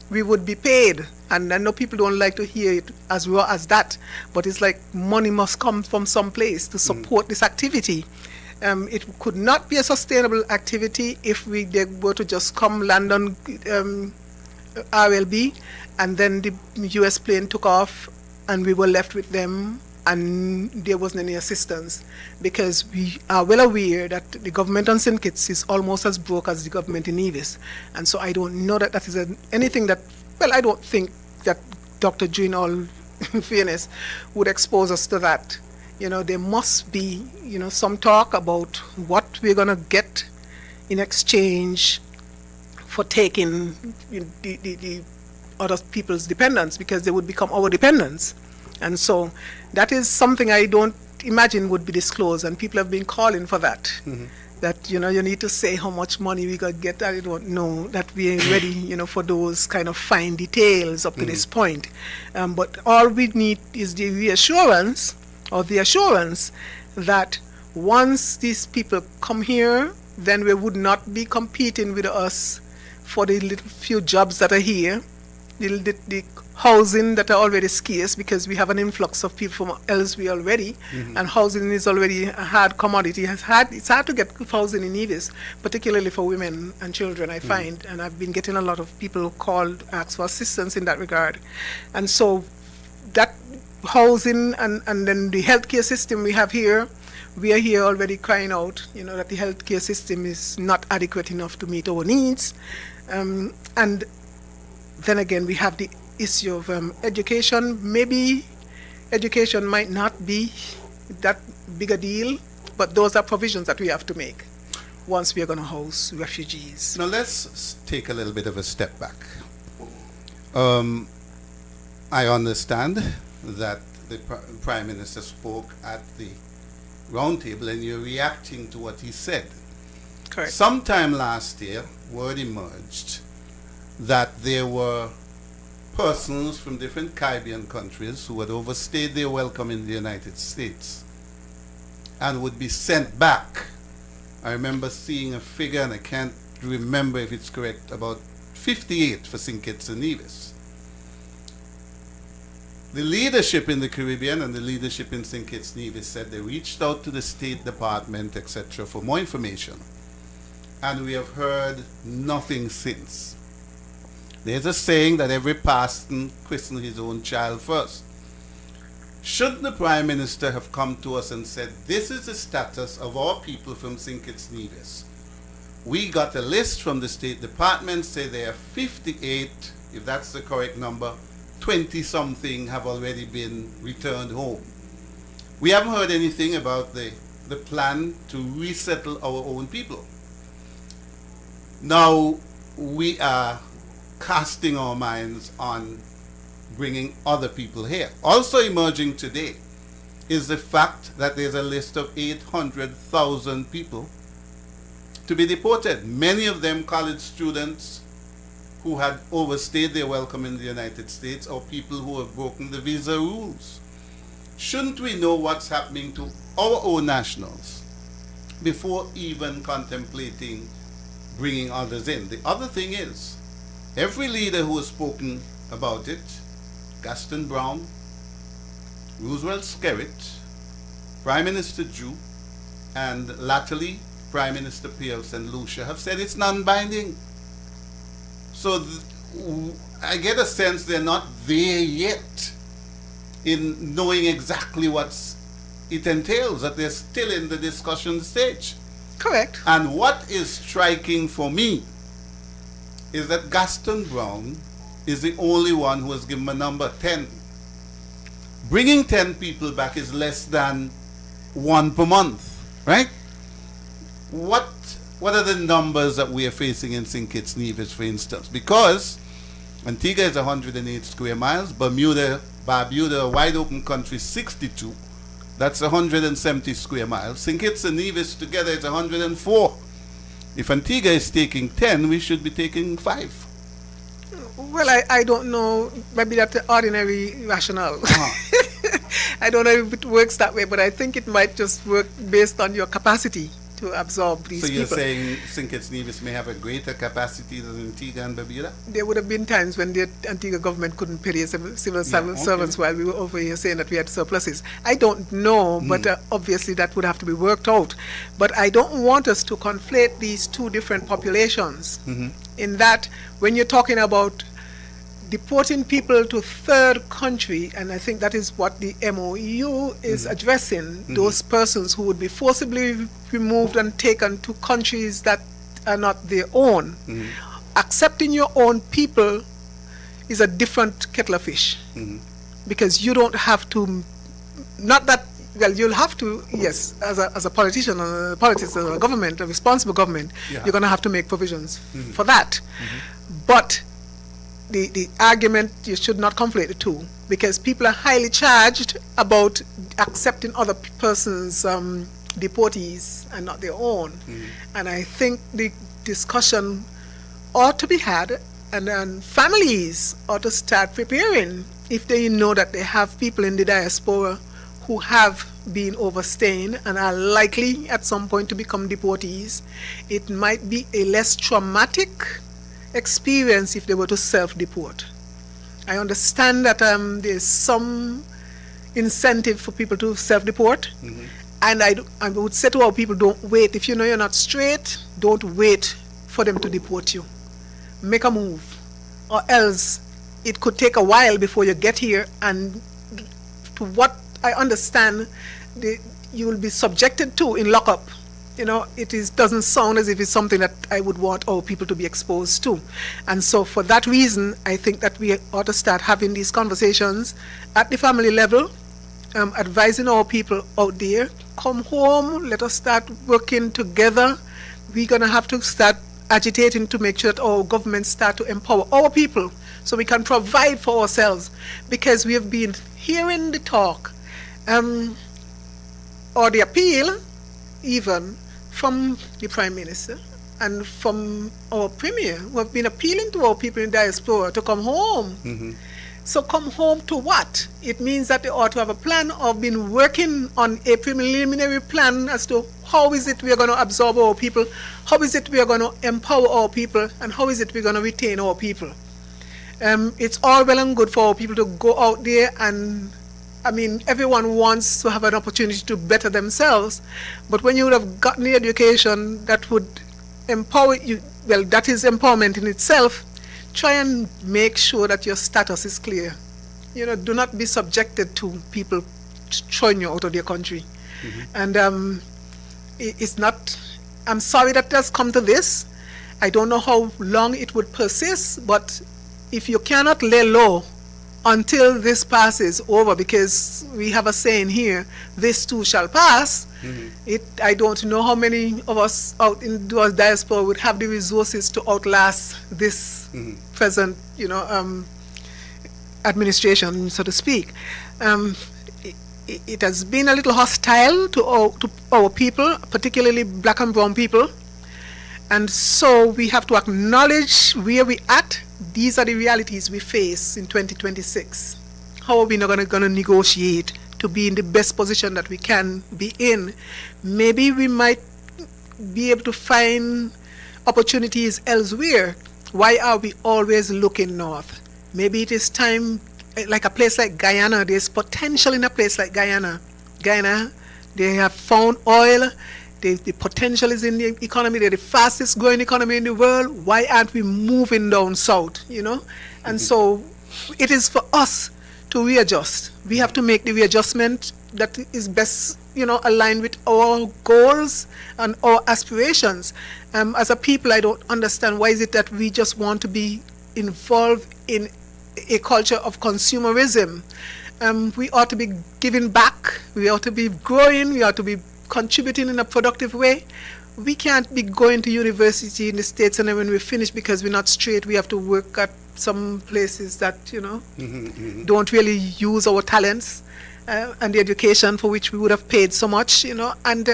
we would be paid. And I know people don't like to hear it as raw as that, but it's like money must come from some place to support this activity. It could not be a sustainable activity if they were to just come land on RLB, and then the US plane took off and we were left with them and there wasn't any assistance, because we are well aware that the government on St. Kitts is almost as broke as the government in Nevis. And so I don't know that that is anything that, well, I don't think that Dr. Jean, all fairness, would expose us to that. There must be, some talk about what we're going to get in exchange for taking the other people's dependents, because they would become our dependents. And so that is something I don't imagine would be disclosed, and people have been calling for that. That, you need to say how much money we got to get. I don't know that we ain't ready, for those kind of fine details up to this point. But all we need is the reassurance, or the assurance, that once these people come here, then we would not be competing with us for the little few jobs that are here, the housing that are already scarce, because we have an influx of people from elsewhere already, and housing is already a hard commodity. It's hard to get housing in Nevis, particularly for women and children, I find, and I've been getting a lot of people called, ask for assistance in that regard. And so that housing and then the healthcare system we have here, we are here already crying out, that the healthcare system is not adequate enough to meet our needs. And then again, we have the issue of education. Maybe education might not be that big a deal, but those are provisions that we have to make once we are going to house refugees. Now let's take a little bit of a step back. I understand that the Prime Minister spoke at the roundtable, and you're reacting to what he said. Correct. Sometime last year, word emerged that there were persons from different Caribbean countries who had overstayed their welcome in the United States and would be sent back. I remember seeing a figure, and I can't remember if it's correct, about 58 for St. Kitts and Nevis. The leadership in the Caribbean and the leadership in St. Kitts and Nevis said they reached out to the State Department, etc., for more information, and we have heard nothing since. There's a saying that every parson christens his own child first. Shouldn't the Prime Minister have come to us and said, this is the status of our people from St. Kitts and Nevis? We got a list from the State Department, say there are 58 if that's the correct number, 20 something have already been returned home. We haven't heard anything about the plan to resettle our own people. Now we are casting our minds on bringing other people here. Also emerging today is the fact that there's a list of 800,000 people to be deported. Many of them college students who had overstayed their welcome in the United States, or people who have broken the visa rules. Shouldn't we know what's happening to our own nationals before even contemplating bringing others in? The other thing is, every leader who has spoken about it, Gaston Brown, Roosevelt Skerrit, Prime Minister Drew, and latterly Prime Minister Pierre St. Lucia, have said it's non-binding. So I get a sense they're not there yet in knowing exactly what it entails, that they're still in the discussion stage. Correct. And what is striking for me is that Gaston Brown is the only one who has given a number 10. Bringing 10 people back is less than one per month, right? What are the numbers that we are facing in St. Kitts Nevis, for instance? Because Antigua is 108 square miles, Barbuda, a wide open country, 62. That's 170 square miles. St. Kitts and Nevis together is 104. If Antigua is taking 10, we should be taking 5. Well, I don't know. Maybe that's the ordinary rationale. Uh-huh. I don't know if it works that way, but I think it might just work based on your capacity to absorb these people. So you're saying St. Kitts Nevis may have a greater capacity than Antigua and Barbuda? There would have been times when the Antigua government couldn't pay their civil servants while we were over here saying that we had surpluses. I don't know, but obviously that would have to be worked out. But I don't want us to conflate these two different populations. In that, when you're talking about deporting people to third country, and I think that is what the MOU is addressing, those persons who would be forcibly removed and taken to countries that are not their own. Accepting your own people is a different kettle of fish, because you don't have to, not that, well, you'll have to, yes, as a politician, a politics, a government, a responsible government, you're going to have to make provisions for that. But the argument, you should not conflate the two, because people are highly charged about accepting other persons' deportees and not their own. And I think the discussion ought to be had, and then families ought to start preparing if they know that they have people in the diaspora who have been overstaying and are likely at some point to become deportees. It might be a less traumatic experience if they were to self-deport. I understand that there's some incentive for people to self-deport, and I would say to our people, don't wait. If you know you're not straight, don't wait for them to deport you. Make a move, or else it could take a while before you get here, and to what I understand, you will be subjected to in lockup. You know, doesn't sound as if it's something that I would want our people to be exposed to. And so for that reason, I think that we ought to start having these conversations at the family level, advising our people out there, come home, let us start working together. We're going to have to start agitating to make sure that our governments start to empower our people so we can provide for ourselves, because we have been hearing the talk or the appeal even from the Prime Minister and from our Premier, who have been appealing to our people in diaspora to come home. So come home to what? It means that they ought to have a plan, or been working on a preliminary plan as to how is it we are going to absorb our people, how is it we are going to empower our people, and how is it we're going to retain our people. It's all well and good for our people to go out there, and I mean, everyone wants to have an opportunity to better themselves, but when you would have gotten the education that would empower you, well, that is empowerment in itself. Try and make sure that your status is clear. You know, do not be subjected to people throwing you out of their country. And it's not, I'm sorry that it has come to this. I don't know how long it would persist, but if you cannot lay low until this passes over, because we have a saying here, this too shall pass. I don't know how many of us out in the diaspora would have the resources to outlast this present, administration, so to speak. It has been a little hostile to our people, particularly black and brown people. And so we have to acknowledge where we're at. These are the realities we face in 2026. How are we not going to negotiate to be in the best position that we can be in? Maybe we might be able to find opportunities elsewhere. Why are we always looking north? Maybe it is time, like a place like Guyana, there's potential in a place like Guyana. Guyana, they have found oil. The potential is in the economy. They're the fastest growing economy in the world. Why aren't we moving down south, And so it is for us to readjust. We have to make the readjustment that is best, aligned with our goals and our aspirations. As a people, I don't understand why is it that we just want to be involved in a culture of consumerism. We ought to be giving back. We ought to be growing. We ought to be contributing in a productive way. We can't be going to university in the States and then when we finish, because we're not straight, we have to work at some places that, don't really use our talents and the education for which we would have paid so much, and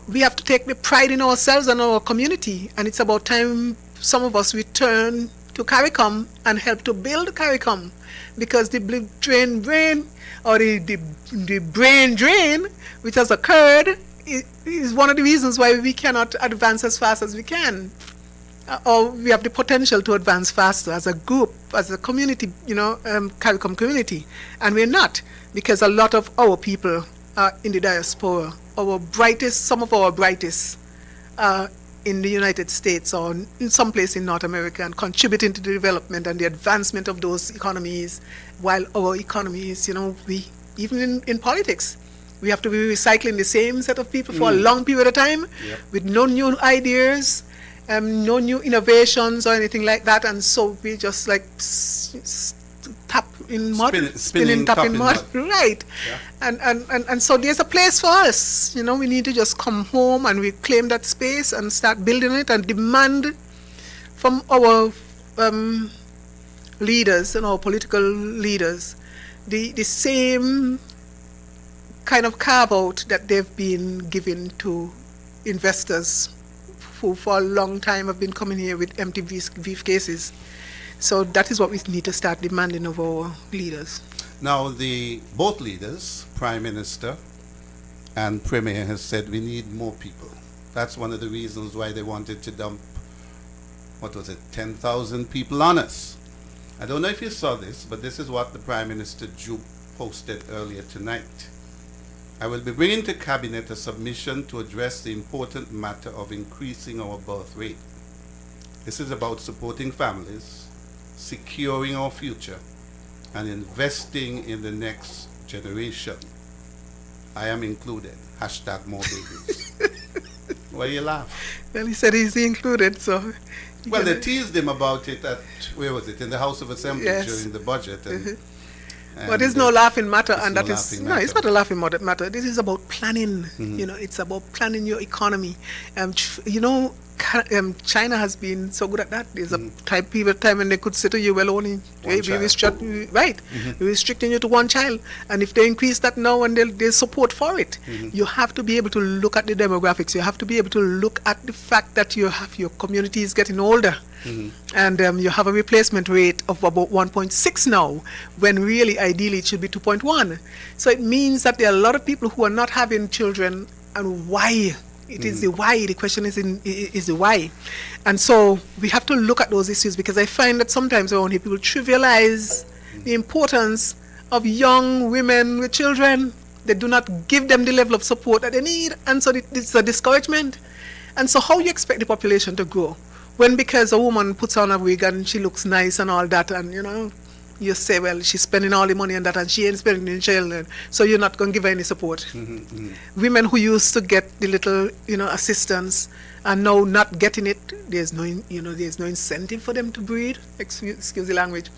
we have to take the pride in ourselves and our community. And it's about time some of us return to CARICOM and help to build CARICOM, because the brain drain which has occurred is one of the reasons why we cannot advance as fast as we can, or we have the potential to advance faster as a group, as a community, CARICOM community, and we're not, because a lot of our people are in the diaspora. Some of our brightest are in the United States or in some place in North America, and contributing to the development and the advancement of those economies, while our economies, even in politics, we have to be recycling the same set of people for a long period of time, with no new ideas, no new innovations or anything like that. And so we just like tap in mud, tap in mud. Right. Yeah. And so there's a place for us. We need to just come home and reclaim that space and start building it, and demand from our leaders and our political leaders the same kind of carve out that they've been giving to investors who for a long time have been coming here with empty briefcases. So that is what we need to start demanding of our leaders. Now, both leaders, Prime Minister and Premier, has said we need more people. That's one of the reasons why they wanted to dump, 10,000 people on us. I don't know if you saw this, but this is what the Prime Minister posted earlier tonight. I will be bringing to Cabinet a submission to address the important matter of increasing our birth rate. This is about supporting families, securing our future, and investing in the next generation. I am included. # more babies. Why you laugh? Well, he said he's included, so... Well, they teased him about it at, in the House of Assembly during the budget. But there's no laughing matter, and that is it's not a laughing matter. This is about planning. It's about planning your economy. China has been so good at that. There's a time when they could say to you, well, only we restricting you to one child, and if they increase that now, and there's support for it, you have to be able to look at the demographics. You have to be able to look at the fact that your community is getting older. And you have a replacement rate of about 1.6 now, when really ideally it should be 2.1. So it means that there are a lot of people who are not having children, and why? It is the why. The question is the why. And so we have to look at those issues, because I find that sometimes around here people trivialize the importance of young women with children. They do not give them the level of support that they need, and so it's a discouragement. And so how you expect the population to grow when, because a woman puts on a wig and she looks nice and all that, and you say, well, she's spending all the money on that and she ain't spending it in children, so you're not going to give her any support. Women who used to get the little, assistance are now not getting it. There's no, there's no incentive for them to breed, excuse the language,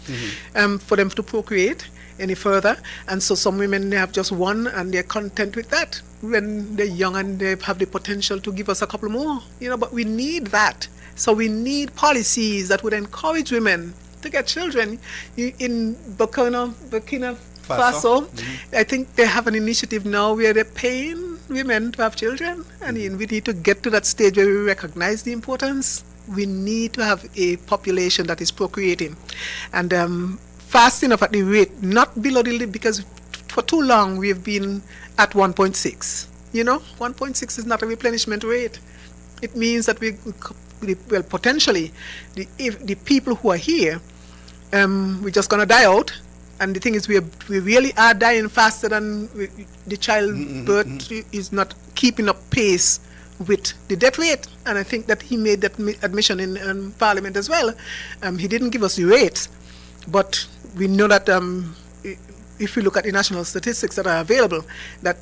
for them to procreate any further. And so some women, they have just one and they're content with that when they're young and they have the potential to give us a couple more, but we need that. So we need policies that would encourage women to get children. In Burkina Faso, I think they have an initiative now where they're paying women to have children. I mean, we need to get to that stage where we recognize the importance. We need to have a population that is procreating. And fast enough at the rate, not below the limit, because for too long we have been at 1.6. 1.6 is not a replenishment rate. It means that potentially, if the people who are here, we're just going to die out. And the thing is, we really are dying faster than the childbirth is not keeping up pace with the death rate. And I think that he made that admission in Parliament as well. He didn't give us the rates, but we know that if we look at the national statistics that are available, that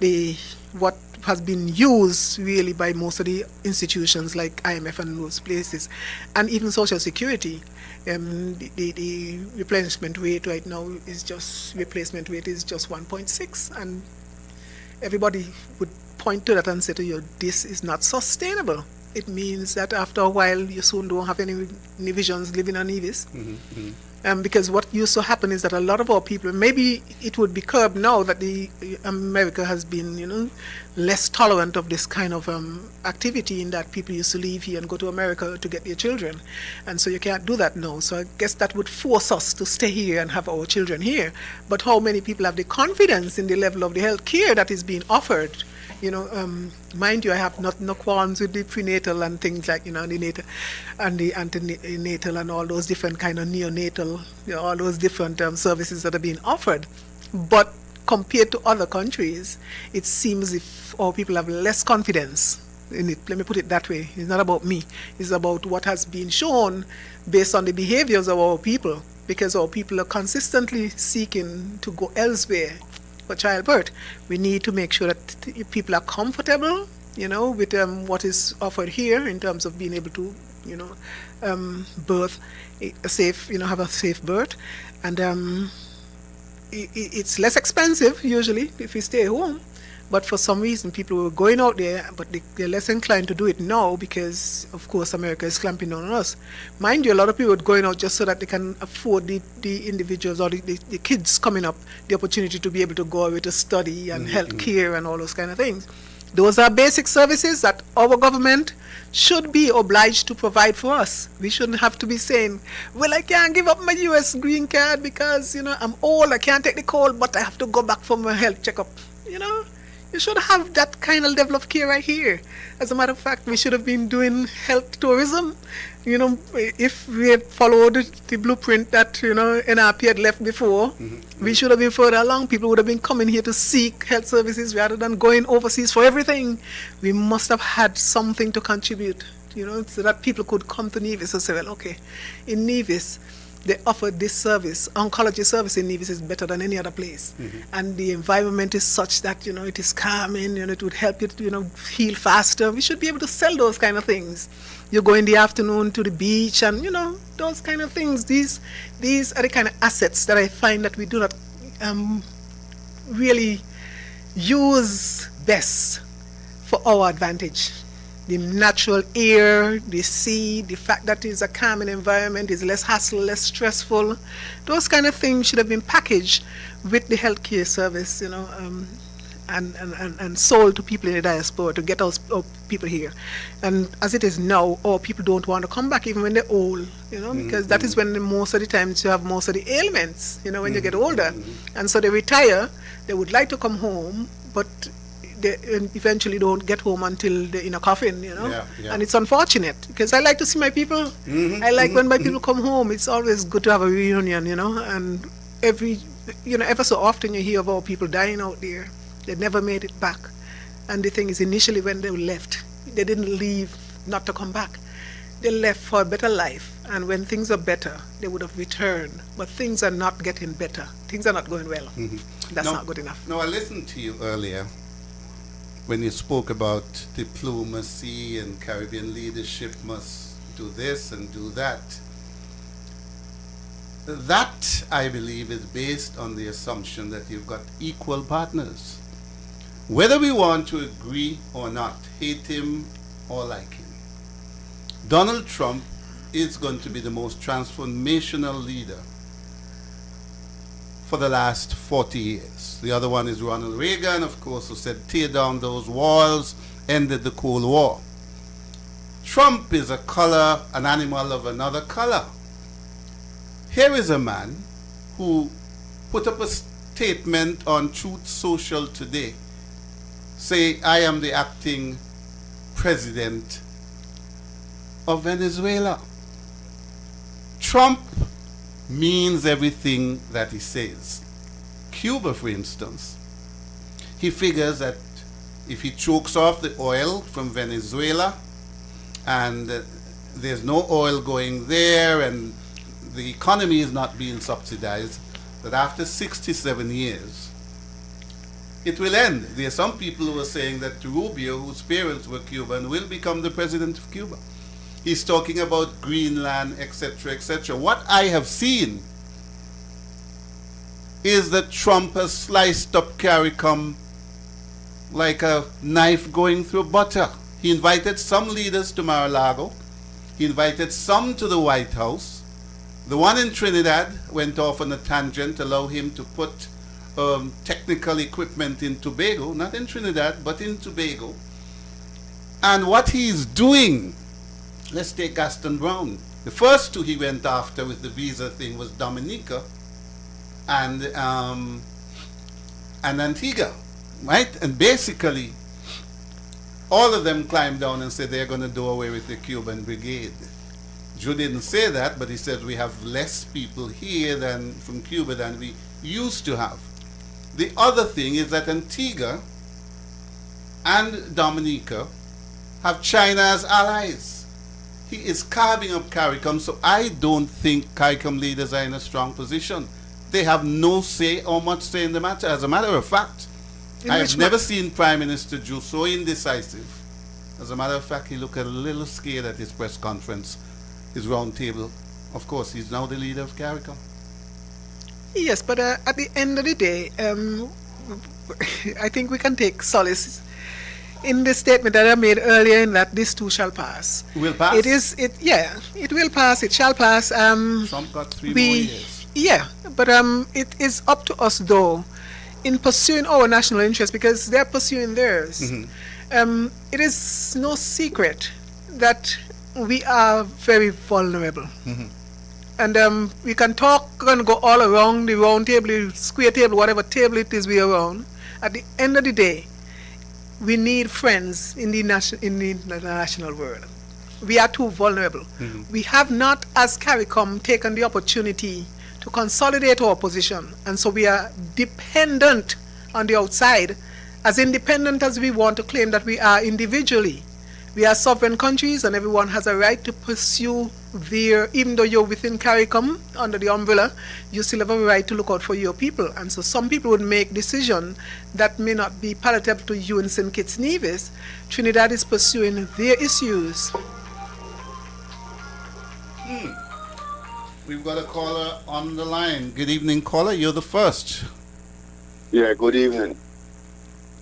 what has been used really by most of the institutions like IMF and those places, and even Social Security, the replenishment rate right now is just 1.6, and everybody would point to that and say to you, this is not sustainable. It means that after a while you soon don't have any visions living on Nevis. Because what used to happen is that a lot of our people, maybe it would be curbed now that America has been, less tolerant of this kind of activity, in that people used to leave here and go to America to get their children. And so you can't do that now. So I guess that would force us to stay here and have our children here. But how many people have the confidence in the level of the health care that is being offered? Mind you, I have no qualms with the prenatal and things like, the natal and the antenatal and all those different kind of neonatal, all those different services that are being offered. But compared to other countries, it seems if our people have less confidence in it. Let me put it that way. It's not about me. It's about what has been shown based on the behaviors of our people, because our people are consistently seeking to go elsewhere for childbirth. We need to make sure that people are comfortable, with what is offered here in terms of being able to, birth a safe, have a safe birth, and it's less expensive usually if we stay home. But for some reason, people were going out there, but they're less inclined to do it now because, of course, America is clamping down on us. Mind you, a lot of people are going out just so that they can afford the individuals or the kids coming up the opportunity to be able to go away to study and health care and all those kind of things. Those are basic services that our government should be obliged to provide for us. We shouldn't have to be saying, well, I can't give up my U.S. green card because, I'm old, I can't take the cold, but I have to go back for my health checkup, You should have that kind of level of care right here. As a matter of fact, we should have been doing health tourism. If we had followed the blueprint that, NRP had left before, we should have been further along. People would have been coming here to seek health services rather than going overseas for everything. We must have had something to contribute, so that people could come to Nevis and say, well, okay, in Nevis, they offer this service. Oncology service in Nevis is better than any other place. And the environment is such that, it is calming, it would help you to, heal faster. We should be able to sell those kind of things. You go in the afternoon to the beach and, those kind of things. These are the kind of assets that I find that we do not really use best for our advantage. The natural air, the sea, the fact that it's a calming environment, is less hassle, less stressful. Those kind of things should have been packaged with the healthcare service, and sold to people in the diaspora to get our people here. And as it is now, our people don't want to come back even when they're old, because that is when most of the times you have most of the ailments, when you get older. And so they retire, they would like to come home, but they eventually don't get home until they're in a coffin, And it's unfortunate because I like to see my people. I like when my people come home. It's always good to have a reunion, and ever so often you hear of our people dying out there. They never made it back. And the thing is, initially when they left, they didn't leave not to come back. They left for a better life. And when things are better, they would have returned. But things are not getting better. Things are not going well. That's No, not good enough. No, I listened to you earlier when you spoke about diplomacy and Caribbean leadership must do this and do that. That, I believe, is based on the assumption that you've got equal partners. Whether we want to agree or not, hate him or like him, Donald Trump is going to be the most transformational leader for the last 40 years. The other one is Ronald Reagan, of course, who said tear down those walls, ended the Cold War. Trump is a color, an animal of another color. Here is a man who put up a statement on Truth Social today, say, I am the acting president of Venezuela. Trump means everything that he says. Cuba, for instance, he figures that if he chokes off the oil from Venezuela and there's no oil going there and the economy is not being subsidized, that after 67 years, it will end. There are some people who are saying that Rubio, whose parents were Cuban, will become the president of Cuba. He's talking about Greenland, etc., etc. What I have seen is that Trump has sliced up CARICOM like a knife going through butter. He invited some leaders to Mar-a-Lago. He invited some to the White House. The one in Trinidad went off on a tangent, allow him to put technical equipment in Tobago, not in Trinidad, but in Tobago. And what he's doing, let's take Gaston Brown. The first two he went after with the visa thing was Dominica and Antigua, right? And basically, all of them climbed down and said they're going to do away with the Cuban brigade. Joe didn't say that, but he said we have less people here than from Cuba than we used to have. The other thing is that Antigua and Dominica have China as allies. He is carving up CARICOM, so I don't think CARICOM leaders are in a strong position. They have no say or much say in the matter. As a matter of fact, I have never seen Prime Minister Joe so indecisive. As a matter of fact, he looked a little scared at his press conference, his round table. Of course, he's now the leader of CARICOM. Yes, but at the end of the day, I think we can take solace in the statement that I made earlier in that this too shall pass. Will pass? It will pass, it shall pass. Trump got 3 more years. Yeah, but it is up to us though in pursuing our national interest because they're pursuing theirs. Mm-hmm. It is no secret that we are very vulnerable. Mm-hmm. And we can talk and go all around the round table, the square table, whatever table it is we are on. At the end of the day, we need friends in the international world. We are too vulnerable. Mm-hmm. We have not, as CARICOM, taken the opportunity to consolidate our position. And so we are dependent on the outside, as independent as we want to claim that we are individually. We are sovereign countries and everyone has a right to pursue their, even though you're within CARICOM, under the umbrella, you still have a right to look out for your people. And so some people would make decisions that may not be palatable to you in St. Kitts Nevis. Trinidad is pursuing their issues. We've got a caller on the line. Good evening, caller. You're the first. Yeah, good evening.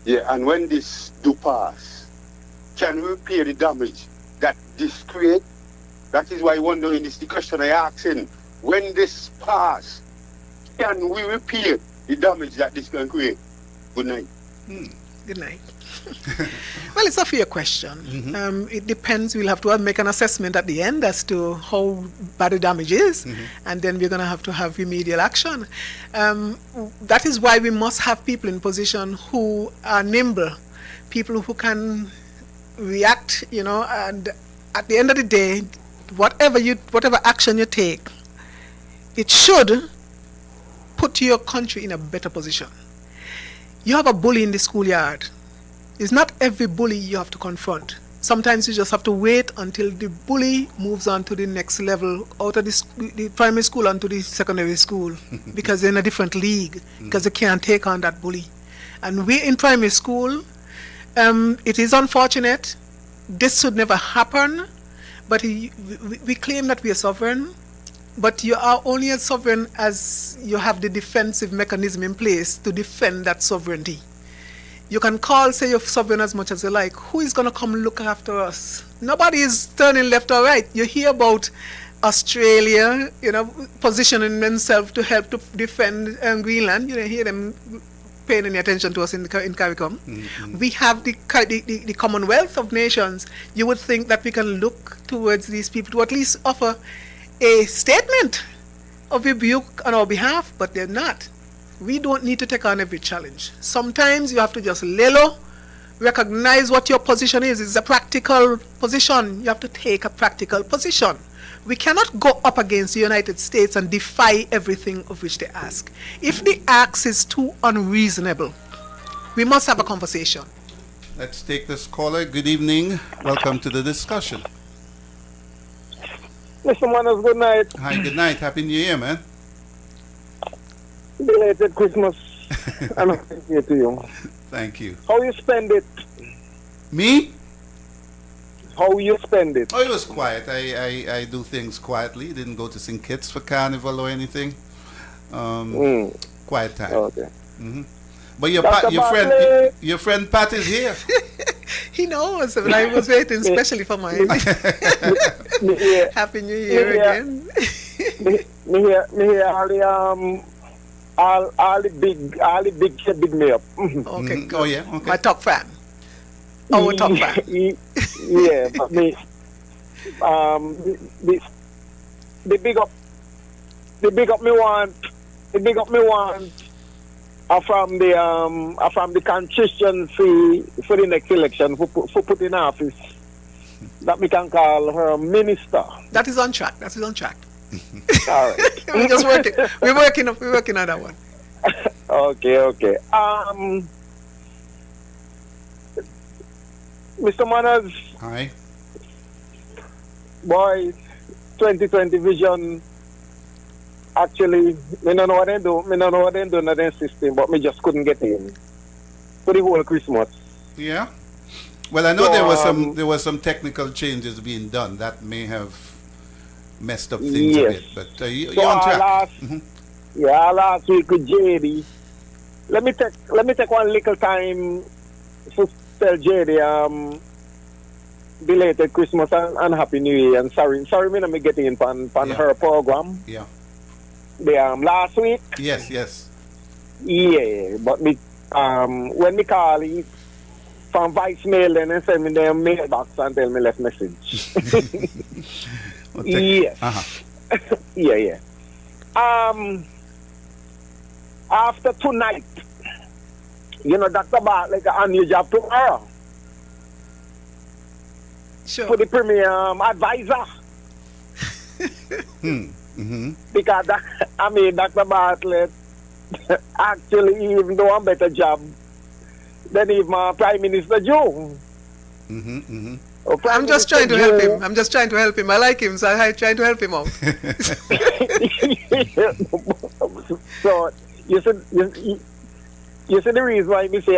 Yeah, and when this do pass, can we repair the damage that this create? That is why I wonder in this the question I asking. When this pass, can we repair the damage that this can create? Good night. Good night. Well, it's a fair question. Mm-hmm. It depends. We'll have to make an assessment at the end as to how bad the damage is, mm-hmm. and then we're going to have remedial action. That is why we must have people in position who are nimble, people who can react, and at the end of the day, whatever action you take, it should put your country in a better position. You have a bully in the schoolyard. It's not every bully you have to confront. Sometimes you just have to wait until the bully moves on to the next level, out of the primary school onto the secondary school, because they're in a different league, because they can't take on that bully. And we in primary school, it is unfortunate. This should never happen, but we claim that we are sovereign, but you are only as sovereign as you have the defensive mechanism in place to defend that sovereignty. You can call, say you're sovereign as much as you like. Who is going to come look after us? Nobody is turning left or right. You hear about Australia, positioning themselves to help to defend Greenland. You don't hear them paying any attention to us in CARICOM. Mm-hmm. We have the Commonwealth of Nations. You would think that we can look towards these people to at least offer a statement of rebuke on our behalf, but they're not. We don't need to take on every challenge. Sometimes you have to just lay low, recognize what your position is. It's a practical position. You have to take a practical position. We cannot go up against the United States and defy everything of which they ask. If the ask is too unreasonable, we must have a conversation. Let's take this caller. Good evening. Welcome to the discussion. Mr. Manners, good night. Hi, good night. Happy New Year, man. Belated Christmas. And Happy New Year to you. Thank you. How you spend it? Me? How you spend it? Oh, it was quiet. I do things quietly. Didn't go to St. Kitts for carnival or anything. Quiet time. Okay. But Dr. your friend Pat is here. He knows, but I was waiting especially for mine. Yeah. Happy New Year again. Me hear all the big kid big me up. Okay, good. Oh yeah. Okay. My top fan. Our top fan. Yeah, but me the big up me want are from the constituency for the next election for put in office that we can call her minister. That is on track. That is on track. All right. We're just working. We're working on that one. Okay. Mr. Manners, Hi. boy, 2020 vision. Actually, me don't know what they do. Me don't know what they do in their system, but me just couldn't get in for the whole Christmas. Yeah. Well, I know So, there was some technical changes being done that may have messed up things a Yes. bit, but you're So on track. last week with JD. Let me take one little time to tell JD belated Christmas and Happy New Year. And sorry me not me get in on Yeah. her program. Yeah. The last week. Yes. Yeah, but me when me call it from voicemail then and send me their mailbox and tell me left message. Yes. Yeah. After tonight, Dr. Bartlett got a new job tomorrow Sure. for the premier advisor. Because Dr. Bartlett actually even do a better job than even Prime Minister Joe. I'm just trying to help him. I like him, so I try to help him out. So you see the reason why we say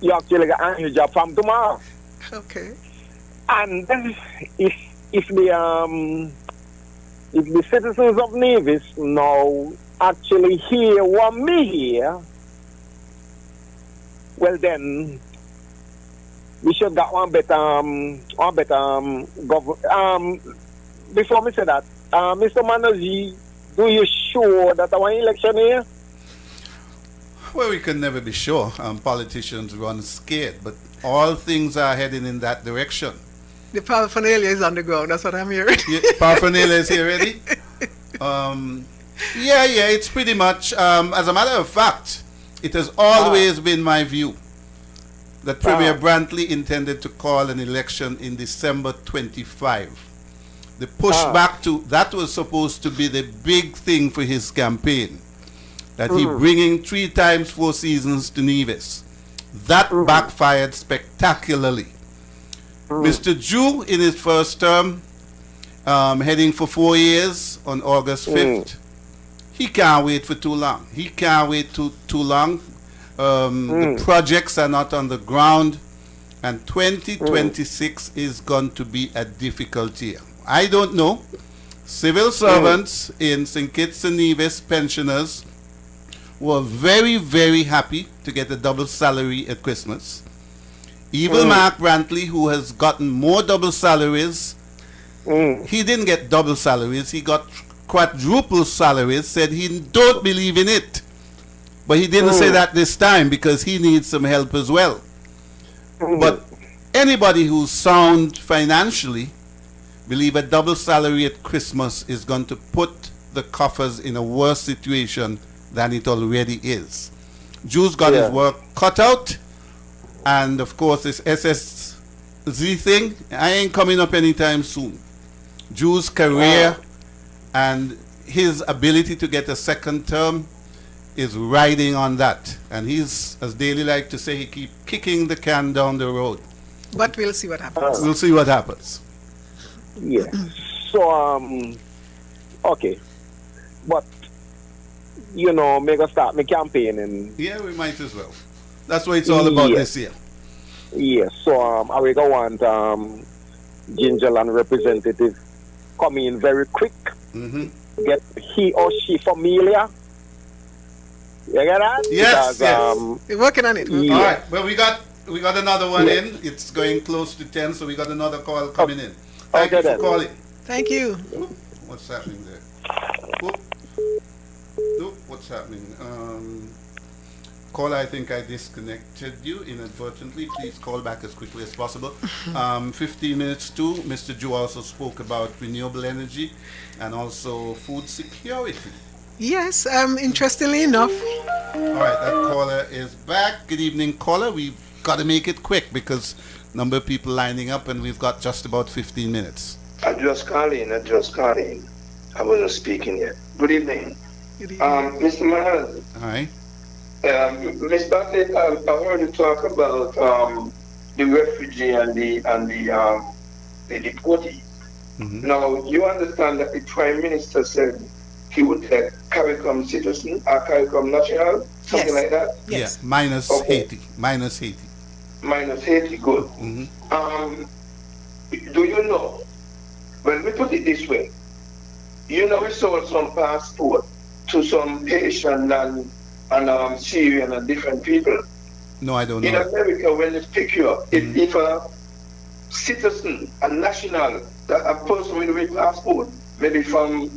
you actually got a new job from tomorrow. Okay. And then if the citizens of Nevis now actually hear what me hear, well then we should get one better before me say that, Mr. Manners, do you sure that our election here? Well, we can never be sure. Politicians run scared, but all things are heading in that direction. The paraphernalia is on the ground. That's what I'm hearing. Paraphernalia is here ready. Yeah, it's pretty much. As a matter of fact, it has always been my view that Premier Brantley intended to call an election in December 25. The pushback to that was supposed to be the big thing for his campaign. That he bringing 3 times 4 seasons to Nevis. That backfired spectacularly. Mr. Jew in his first term, heading for 4 years on August 5th. He can't wait for too long. He can't wait too long. The projects are not on the ground, and 2026 is going to be a difficult year. I don't know. Civil servants in St. Kitts and Nevis, pensioners, were very, very happy to get a double salary at Christmas. Evil Mark Brantley, who has gotten more double salaries, he didn't get double salaries, he got quadruple salaries, said he don't believe in it. But he didn't say that this time because he needs some help as well. But anybody who's sound financially believe a double salary at Christmas is going to put the coffers in a worse situation than it already is. Jew's got his work cut out, and of course this SSZ thing, I ain't coming up anytime soon. Jew's career and his ability to get a second term is riding on that, and he's, as Daly like to say, he keep kicking the can down the road. But we'll see what happens. We'll see what happens. Yeah. So, okay. But, you know, make us start my campaign and... Yeah, we might as well. That's what it's all about this year. Yeah, so I will go want Gingerland representative come in very quick. Get he or she familiar. You get that? Yes, because, We're working on it. All right. Well, we got another one in. It's going close to 10, so we got another call coming in. Thank you for calling. Thank you. What's happening there? What's happening? Caller, I think I disconnected you inadvertently. Please call back as quickly as possible. 15 minutes to. Mr. Jew also spoke about renewable energy and also food security. Yes, interestingly enough. All right, that caller is back. Good evening, caller. We've got to make it quick because number of people lining up and we've got just about 15 minutes. I just called in. I wasn't speaking yet. Good evening. Good evening. Mr. Mahal. Hi. Ms. Bartlett, I heard you talk about the refugee and the deportees. Now, you understand that the Prime Minister said he would take CARICOM citizen or CARICOM national, something like that? Yes. Yeah, minus Haiti. Minus Haiti. Minus Haiti, good. Do you know, well, we put it this way, you know we sold some passport to some Haitian and Syrian and different people. No, I don't know. In America, when they pick you up, if a citizen, a national, a person with a passport, maybe from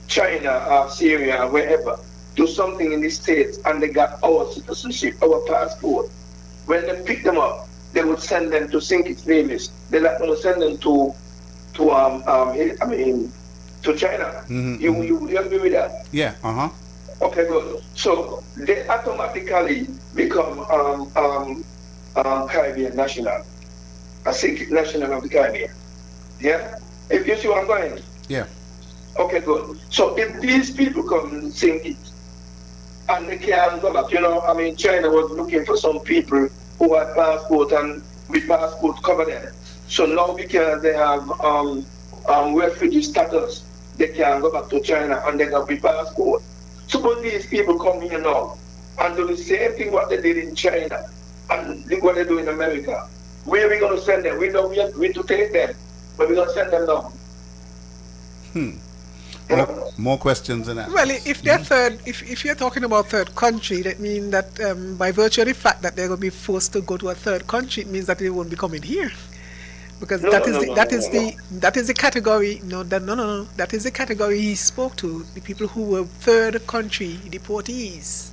China or Syria or wherever, do something in the States and they got our citizenship, our passport, when they pick them up, they would send them to St. Kitts Nevis. They not going to send them to China. You agree with that? Yeah. Okay, good. So they automatically become Caribbean national, a St. national of the Caribbean. Yeah. If you see where I'm going. Yeah. Okay, good. So if these people come to St. Kitts and they can't go back, China was looking for some people who had passport and with passport cover them. So now because they have refugee status, they can go back to China and they got the passport. Suppose these people come here now and do the same thing what they did in China and what they do in America. Where are we going to send them? We know we have to take them, but we're going to send them now. More questions than that. Well, if they're if you're talking about third country, that means that by virtue of the fact that they're going to be forced to go to a third country, it means that they won't be coming here, because that is the category. That is the category he spoke to, the people who were third country deportees.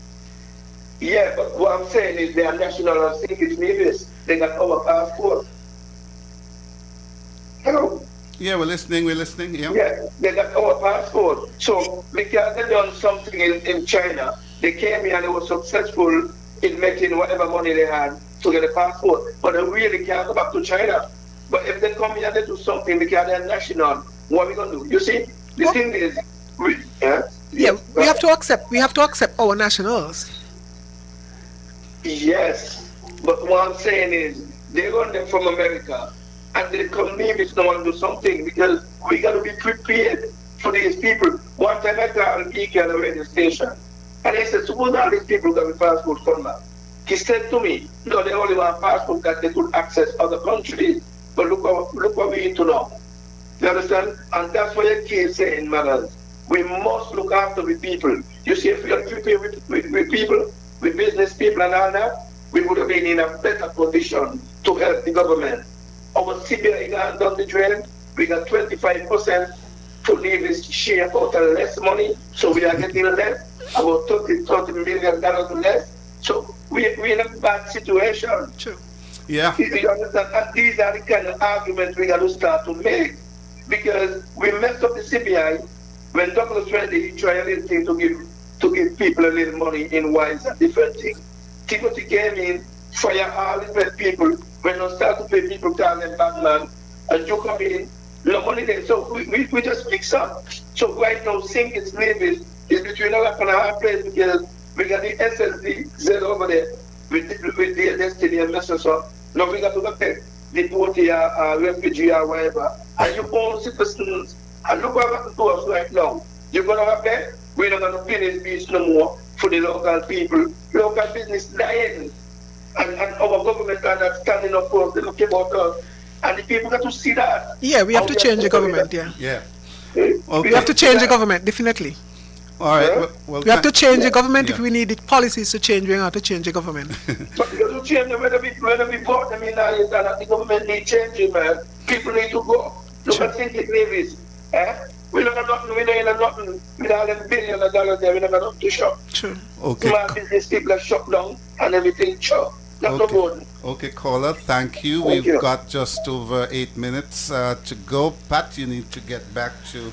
Yeah, but what I'm saying is they are national of St. Kitts Nevis. They got our passport. Hello. Yeah, we're listening. Yeah. Yeah, they got our passport. So because they done something in China, they came here and they were successful in making whatever money they had to get a passport. But they really can't go back to China. But if they come here and they do something because they're national, what are we gonna do? You see, the thing is, we have to accept our nationals. Yes, but what I'm saying is they run them from America, and they come maybe if no one do something, because we got to be prepared for these people. One time I called PK at the radio station, and he said, suppose all these people got the passport come back. He said to me, no, they only want passport that they could access other countries, but look what we need to know. You understand? And that's what your key is saying, mothers. We must look after the people. You see, if we are prepared with people, with business people and all that, we would have been in a better position to help the government. Our CBI got done the drain. We got 25% to leave this share out of less money, so we are getting less, about $30 million less. So we're in a bad situation. True. Yeah. You understand? And these are the kind of arguments we got to start to make, because we messed up the CBI when Douglas Wendy tried a little thing to give people a little money in wines and different things. Timothy came in, fire all the best people. When they start to pay people, call them Batman, and you come in, no money there. So we just mix up. So right now, St. Kitts Nevis is between a rock and a hard place, because we got the SSD over there with their destiny and messes up. Now we got to go there, deportee or refugee or whatever. And you own citizens. And look what happened to us right now. You're going to have that? We're not going to finish beach no more for the local people. Local business dying. And our government are not standing up for us. They're looking about us. And the people got to see that. Yeah, we have to change the government, yeah. Yeah. We have to change the government, definitely. All right. Yeah. Well, We have to change the government. Yeah. If we need the policies to change, we have to change the government. But we got to change them, whether we vote them in or not. The government need changing, man. People need to go. Look at St. Kitts Nevis. We don't have nothing, we don't have nothing with all them billions of dollars there, we don't have nothing to shop. True. Okay. Small business people are shut down and everything shut. That's no good. Okay, caller, thank you. Thank We've you. got just over 8 minutes to go. Pat, you need to get back to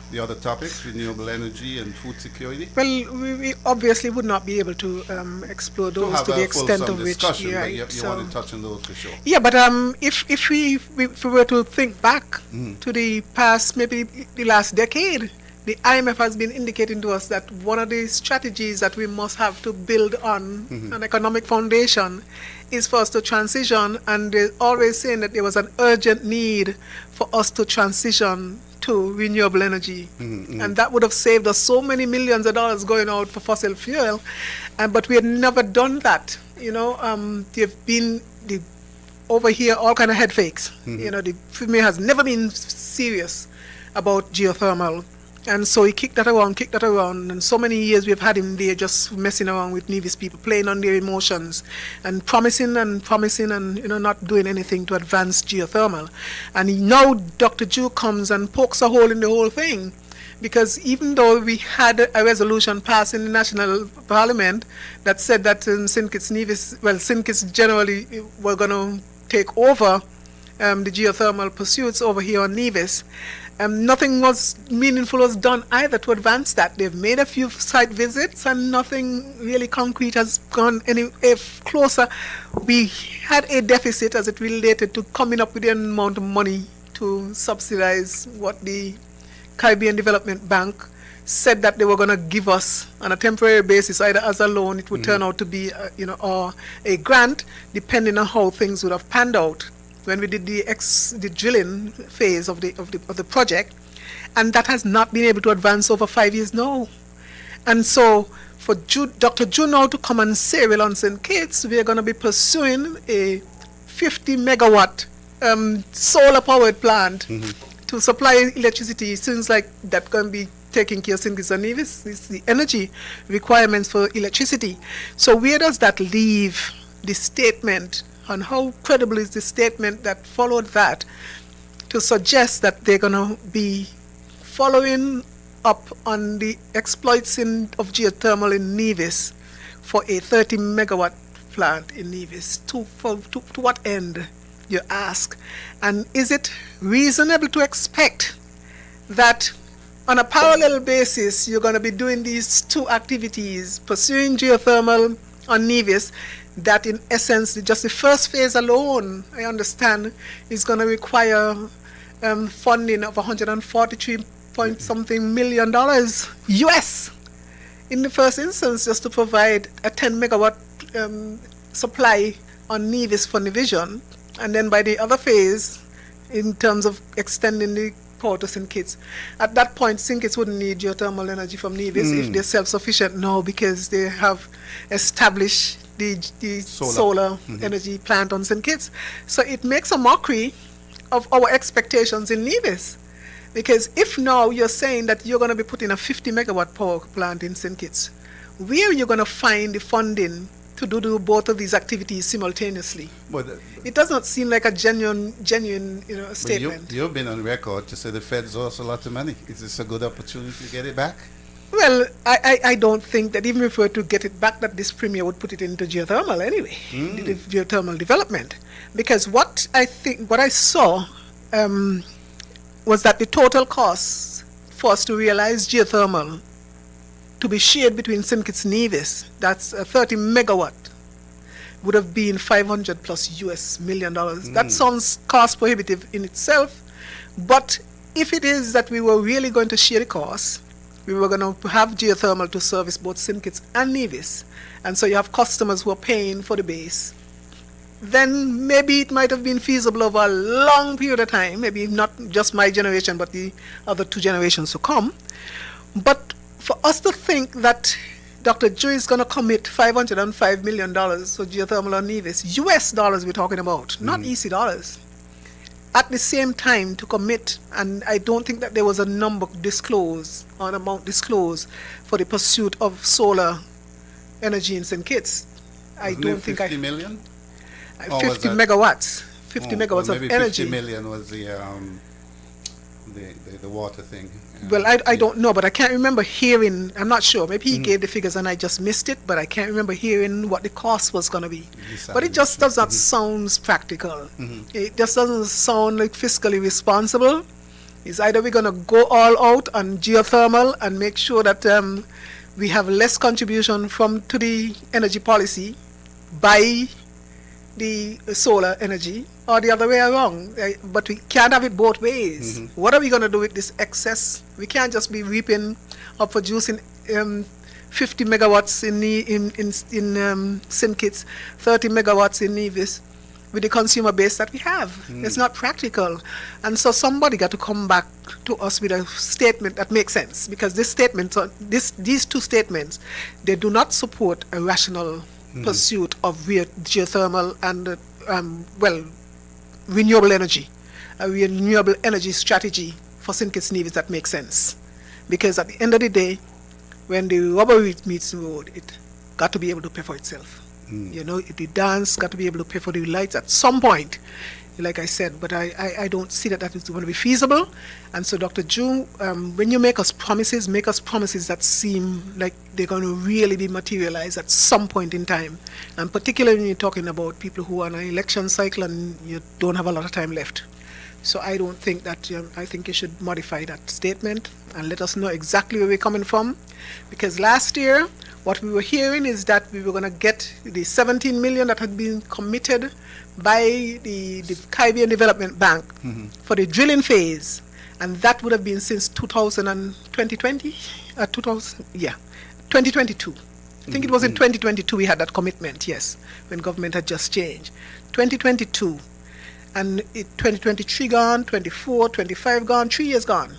the other topics, renewable energy and food security. Well, we obviously would not be able to explore To those have to the a extent fulsome of which. discussion, Yeah, but you so- want to touch on those for sure. Yeah, but if we were to think back to the past, maybe the last decade, the IMF has been indicating to us that one of the strategies that we must have to build on an economic foundation is for us to transition, and they're always saying that there was an urgent need for us to transition to renewable energy. And that would have saved us so many millions of dollars going out for fossil fuel, but we had never done that. You know, they've been over here all kind of head fakes. You know, the FIME has never been serious about geothermal. And so he kicked that around, and so many years we've had him there just messing around with Nevis people, playing on their emotions, and promising, and you know, not doing anything to advance geothermal. And now Dr. Jew comes and pokes a hole in the whole thing, because even though we had a resolution passed in the National Parliament that said that St. Kitts Nevis, well, St. Kitts generally were going to take over the geothermal pursuits over here on Nevis. Nothing meaningful was done either to advance that. They've made a few site visits and nothing really concrete has gone any closer. We had a deficit as it related to coming up with the amount of money to subsidize what the Caribbean Development Bank said that they were going to give us on a temporary basis, either as a loan, it would turn out to be, or a grant, depending on how things would have panned out when we did the drilling phase of the project, and that has not been able to advance over 5 years now. And so for Dr. Juno to come and say, well, on St. Kitts, we are going to be pursuing a 50 megawatt solar powered plant to supply electricity. It seems like that's going to be taking care of St. Kitts and Nevis. It's the energy requirements for electricity. So where does that leave the statement? And how credible is the statement that followed that to suggest that they're going to be following up on the exploits of geothermal in Nevis for a 30 megawatt plant in Nevis? To what end, you ask? And is it reasonable to expect that on a parallel basis you're going to be doing these two activities, pursuing geothermal on Nevis, that in essence, just the first phase alone, I understand, is going to require funding of 143 point something million dollars US in the first instance, just to provide a 10 megawatt supply on Nevis for Nivision, And then by the other phase, in terms of extending the power to St. Kitts, at that point, St. Kitts wouldn't need geothermal energy from Nevis if they're self-sufficient now, because they have established the solar energy plant on St. Kitts. So it makes a mockery of our expectations in Nevis. Because if now you're saying that you're going to be putting a 50 megawatt power plant in St. Kitts, where are you going to find the funding to do both of these activities simultaneously? But, it does not seem like a genuine statement. You've been on record to say the Feds owe us a lot of money. Is this a good opportunity to get it back? Well, I don't think that even if we were to get it back, that this premier would put it into geothermal anyway, the geothermal development. Because what I saw was that the total cost for us to realize geothermal to be shared between St. Kitts and Nevis, that's 30 megawatt, would have been $500 plus US million. That sounds cost prohibitive in itself, but if it is that we were really going to share the cost, we were going to have geothermal to service both St. Kitts and Nevis, and so you have customers who are paying for the base, then maybe it might have been feasible over a long period of time, maybe not just my generation, but the other two generations to come. But for us to think that Dr. Joe is going to commit $505 million for geothermal on Nevis, US dollars we're talking about, not EC dollars, at the same time to commit, and I don't think that there was a number disclosed or an amount disclosed for the pursuit of solar energy in St. Kitts. I don't think 50 million? 50 megawatts. 50 megawatts of maybe energy. 50 million was the water thing. Well, I don't know, but I can't remember hearing, I'm not sure, maybe he gave the figures and I just missed it, but I can't remember hearing what the cost was going to be. But it just does not sound practical. It just doesn't sound like fiscally responsible. It's either we're going to go all out on geothermal and make sure that we have less contribution to the energy policy by the solar energy, or the other way around. But we can't have it both ways. What are we going to do with this excess? We can't just be reaping or producing 50 megawatts in St. Kitts, 30 megawatts in Nevis with the consumer base that we have. It's not practical. And so somebody got to come back to us with a statement that makes sense, because these two statements, they do not support a rational pursuit of geothermal and renewable energy, a renewable energy strategy for St. Kitts Nevis that makes sense. Because at the end of the day, when the rubber meets the road, it got to be able to pay for itself. You know, the dance got to be able to pay for the lights at some point, like I said, but I don't see that is going to be feasible. And so, Dr. Ju, when you make us promises that seem like they're going to really be materialized at some point in time. And particularly when you're talking about people who are on an election cycle and you don't have a lot of time left. So I don't think that, I think you should modify that statement and let us know exactly where we're coming from. Because last year, what we were hearing is that we were going to get the 17 million that had been committed by the Caribbean Development Bank for the drilling phase, and that would have been since 2022. I think it was in 2022 we had that commitment, yes, when government had just changed. 2022, and 2023 gone, 24, 25 gone, 3 years gone.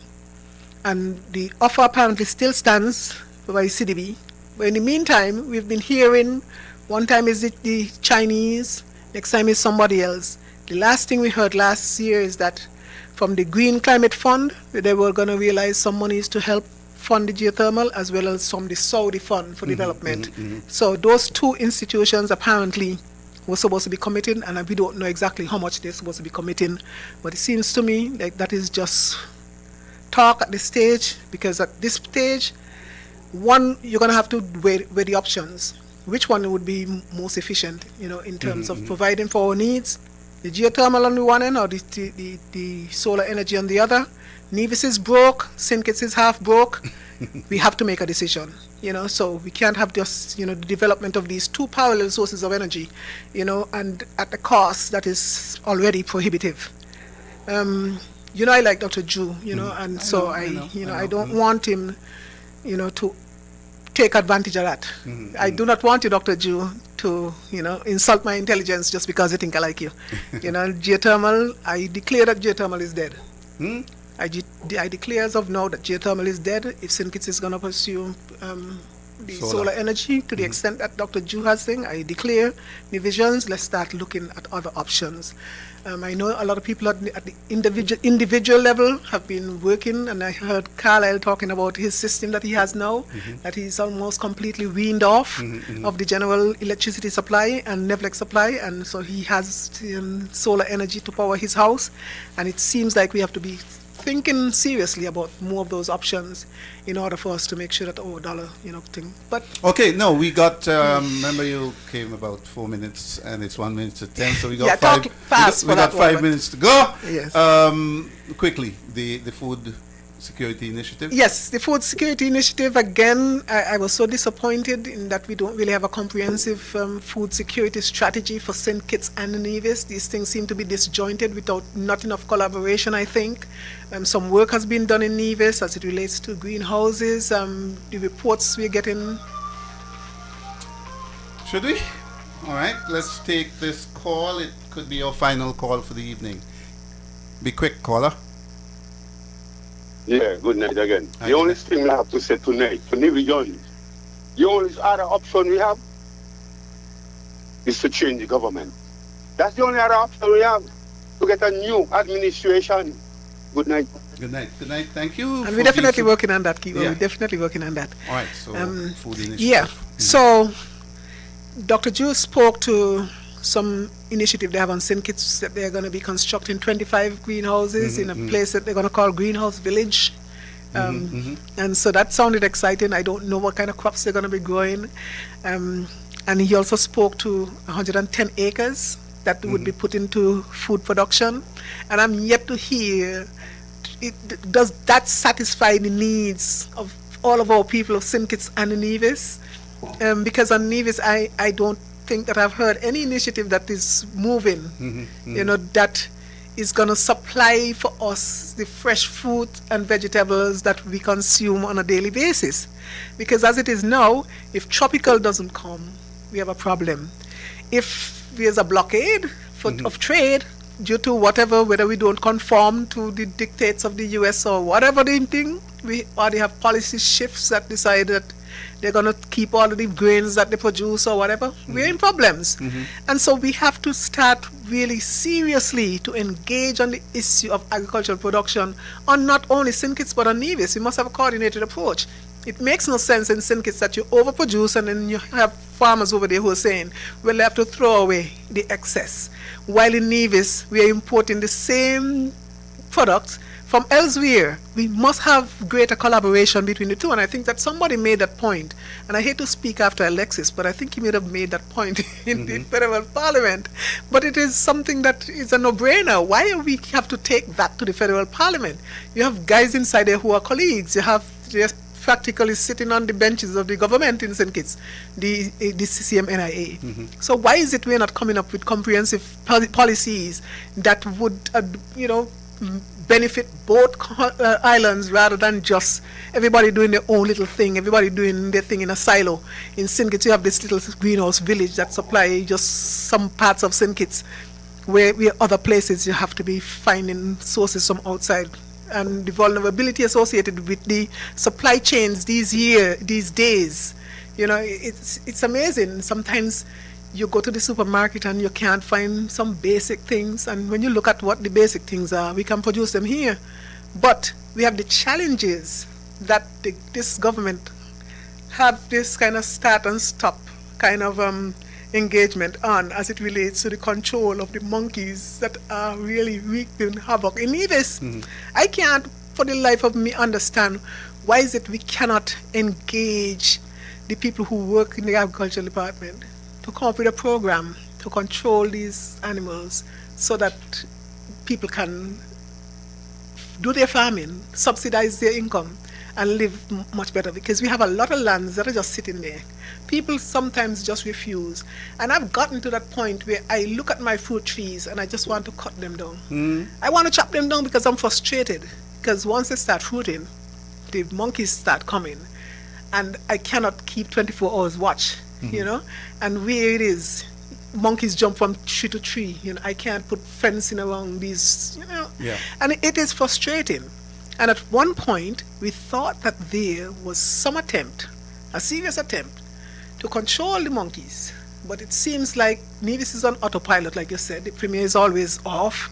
And the offer apparently still stands by CDB. But in the meantime, we've been hearing, one time is it the Chinese, next time is somebody else. The last thing we heard last year is that from the Green Climate Fund, they were going to realize some monies to help fund the geothermal, as well as from the Saudi Fund for Development. So those two institutions apparently were supposed to be committing, and we don't know exactly how much they're supposed to be committing. But it seems to me like that is just talk at this stage, because at this stage, one, you're going to have to weigh the options. Which one would be most efficient, in terms of providing for our needs? The geothermal on the one end, or the solar energy on the other? Nevis is broke, St. Kitts is half broke. We have to make a decision, so we can't have just, the development of these two parallel sources of energy, and at a cost that is already prohibitive. I like Dr. Ju, and so I don't want him, to take advantage of that. I do not want you, Dr. Jew, to, insult my intelligence just because you think I like you. Geothermal, I declare that geothermal is dead. I declare as of now that geothermal is dead. If St. Kitts is going to pursue the solar energy to the extent that Dr. Jew has saying, I declare the visions. Let's start looking at other options. I know a lot of people at the individual level have been working, and I heard Carlisle talking about his system that he has now, that he's almost completely weaned off of the general electricity supply and Nevlex supply, and so he has solar energy to power his house, and it seems like we have to be thinking seriously about more of those options in order for us to make sure that dollar, thing. But okay, no, we got. Remember, you came about 4 minutes, and it's 1 minute to 10, so we got talk fast. We got 5 minutes to go. Yes. Quickly, the food security initiative. Yes, the food security initiative. Again, I was so disappointed in that we don't really have a comprehensive food security strategy for St. Kitts and Nevis. These things seem to be disjointed without not enough collaboration, I think. Some work has been done in Nevis as it relates to greenhouses. The reports we're getting. Should we? All right, let's take this call. It could be your final call for the evening. Be quick, caller. Yeah, good night again. The only thing we have to say tonight, for Navy Jones, the only other option we have is to change the government. That's the only other option we have, to get a new administration. Good night. Good night. Good night. Thank you. And we're definitely working on that, Kiva. Yeah. We're definitely working on that. All right, so food initiative. Yeah. So Dr. Jew spoke to some initiative they have on St. Kitts that they're going to be constructing 25 greenhouses in a place that they're going to call Greenhouse Village. And so that sounded exciting. I don't know what kind of crops they're going to be growing. And he also spoke to 110 acres that would be put into food production. And I'm yet to hear, does that satisfy the needs of all of our people of St. Kitts and Nevis? Because on Nevis, I don't think that I've heard any initiative that is moving, that is going to supply for us the fresh fruit and vegetables that we consume on a daily basis. Because as it is now, if tropical doesn't come, we have a problem. If there's a blockade of trade due to whatever, whether we don't conform to the dictates of the US or whatever the thing, or they have policy shifts that decide that they're going to keep all of the grains that they produce or whatever, we're in problems. And so we have to start really seriously to engage on the issue of agricultural production on not only St. Kitts but on Nevis. We must have a coordinated approach. It makes no sense in St. Kitts that you overproduce and then you have farmers over there who are saying, well, they have to throw away the excess. While in Nevis, we are importing the same products from elsewhere. We must have greater collaboration between the two, and I think that somebody made that point. And I hate to speak after Alexis, but I think he may have made that point in the federal parliament. But it is something that is a no-brainer. Why do we have to take that to the federal parliament? You have guys inside there who are colleagues. They're practically sitting on the benches of the government in St. Kitts, the CCMNIA. So why is it we're not coming up with comprehensive policies that would, benefit both islands rather than just everybody doing their own little thing, everybody doing their thing in a silo? In St. Kitts, you have this little greenhouse village that supply just some parts of St. Kitts, where other places you have to be finding sources from outside. And the vulnerability associated with the supply chains these days, it's amazing. Sometimes you go to the supermarket and you can't find some basic things, and when you look at what the basic things are, we can produce them here. But we have the challenges that this government have this kind of start and stop kind of engagement on as it relates to the control of the monkeys that are really wreaking havoc in Nevis. I can't for the life of me understand why is it we cannot engage the people who work in the agricultural department to come up with a program to control these animals so that people can do their farming, subsidize their income, and live much better, because we have a lot of lands that are just sitting there. People sometimes just refuse. And I've gotten to that point where I look at my fruit trees and I just want to cut them down. I want to chop them down because I'm frustrated. Because once they start fruiting, the monkeys start coming. and I cannot keep 24 hours watch, you know, and where it is, monkeys jump from tree to tree, you know, I can't put fencing around these, you know, and it is frustrating. And at one point, we thought that there was some attempt, a serious attempt, to control the monkeys. But it seems like Nevis is on autopilot, like you said. The Premier is always off,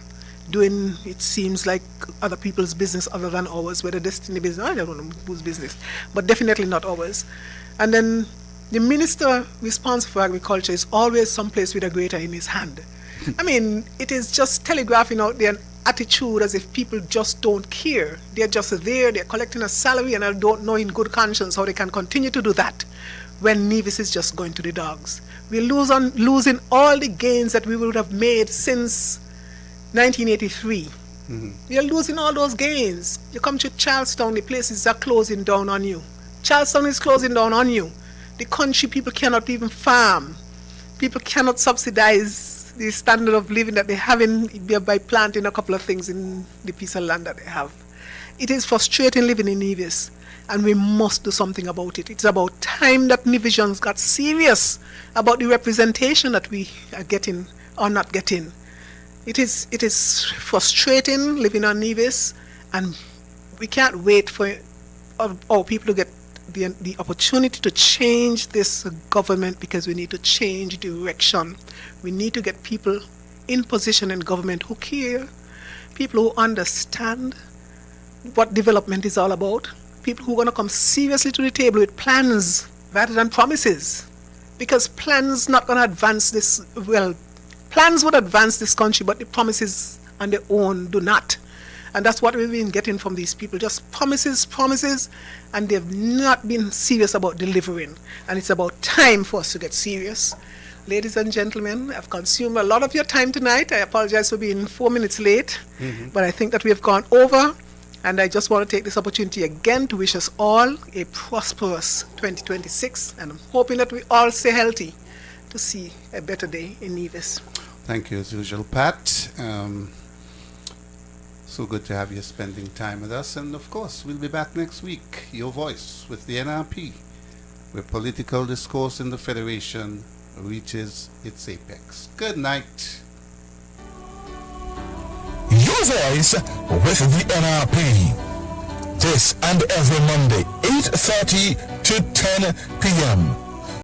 doing, it seems like, other people's business other than ours, whether Destiny business, I don't know whose business, but definitely not ours. And then the Minister responsible for agriculture is always someplace with a grater in his hand. I mean, it is just telegraphing out there an attitude as if people just don't care. They're just there, they're collecting a salary, and I don't know in good conscience how they can continue to do that when Nevis is just going to the dogs. We're losing all the gains that we would have made since 1983. We are losing all those gains. You come to Charlestown, the places are closing down on you. Charlestown is closing down on you. The country, people cannot even farm. People cannot subsidize the standard of living that they have by planting a couple of things in the piece of land that they have. It is frustrating living in Nevis, and we must do something about it. It's about time that Nevisians got serious about the representation that we are getting or not getting. It is frustrating living on Nevis, and we can't wait for our people to get the opportunity to change this government, because we need to change direction. We need to get people in position in government who care, people who understand what development is all about, people who are going to come seriously to the table with plans rather than promises. Because plans not going to advance this, well, plans would advance this country, but the promises on their own do not. And that's what we've been getting from these people, just promises, and they've not been serious about delivering. And it's about time for us to get serious. Ladies and gentlemen, I've consumed a lot of your time tonight. I apologize for being 4 minutes late, but I think that we have gone over. And I just want to take this opportunity again to wish us all a prosperous 2026. And I'm hoping that we all stay healthy to see a better day in Nevis. Thank you as usual, Pat. So good to have you spending time with us. And of course, we'll be back next week, Your Voice, with the NRP, where political discourse in the Federation reaches its apex. Good night. Your Voice with the NRP. This and every Monday, 8:30 to 10 p.m.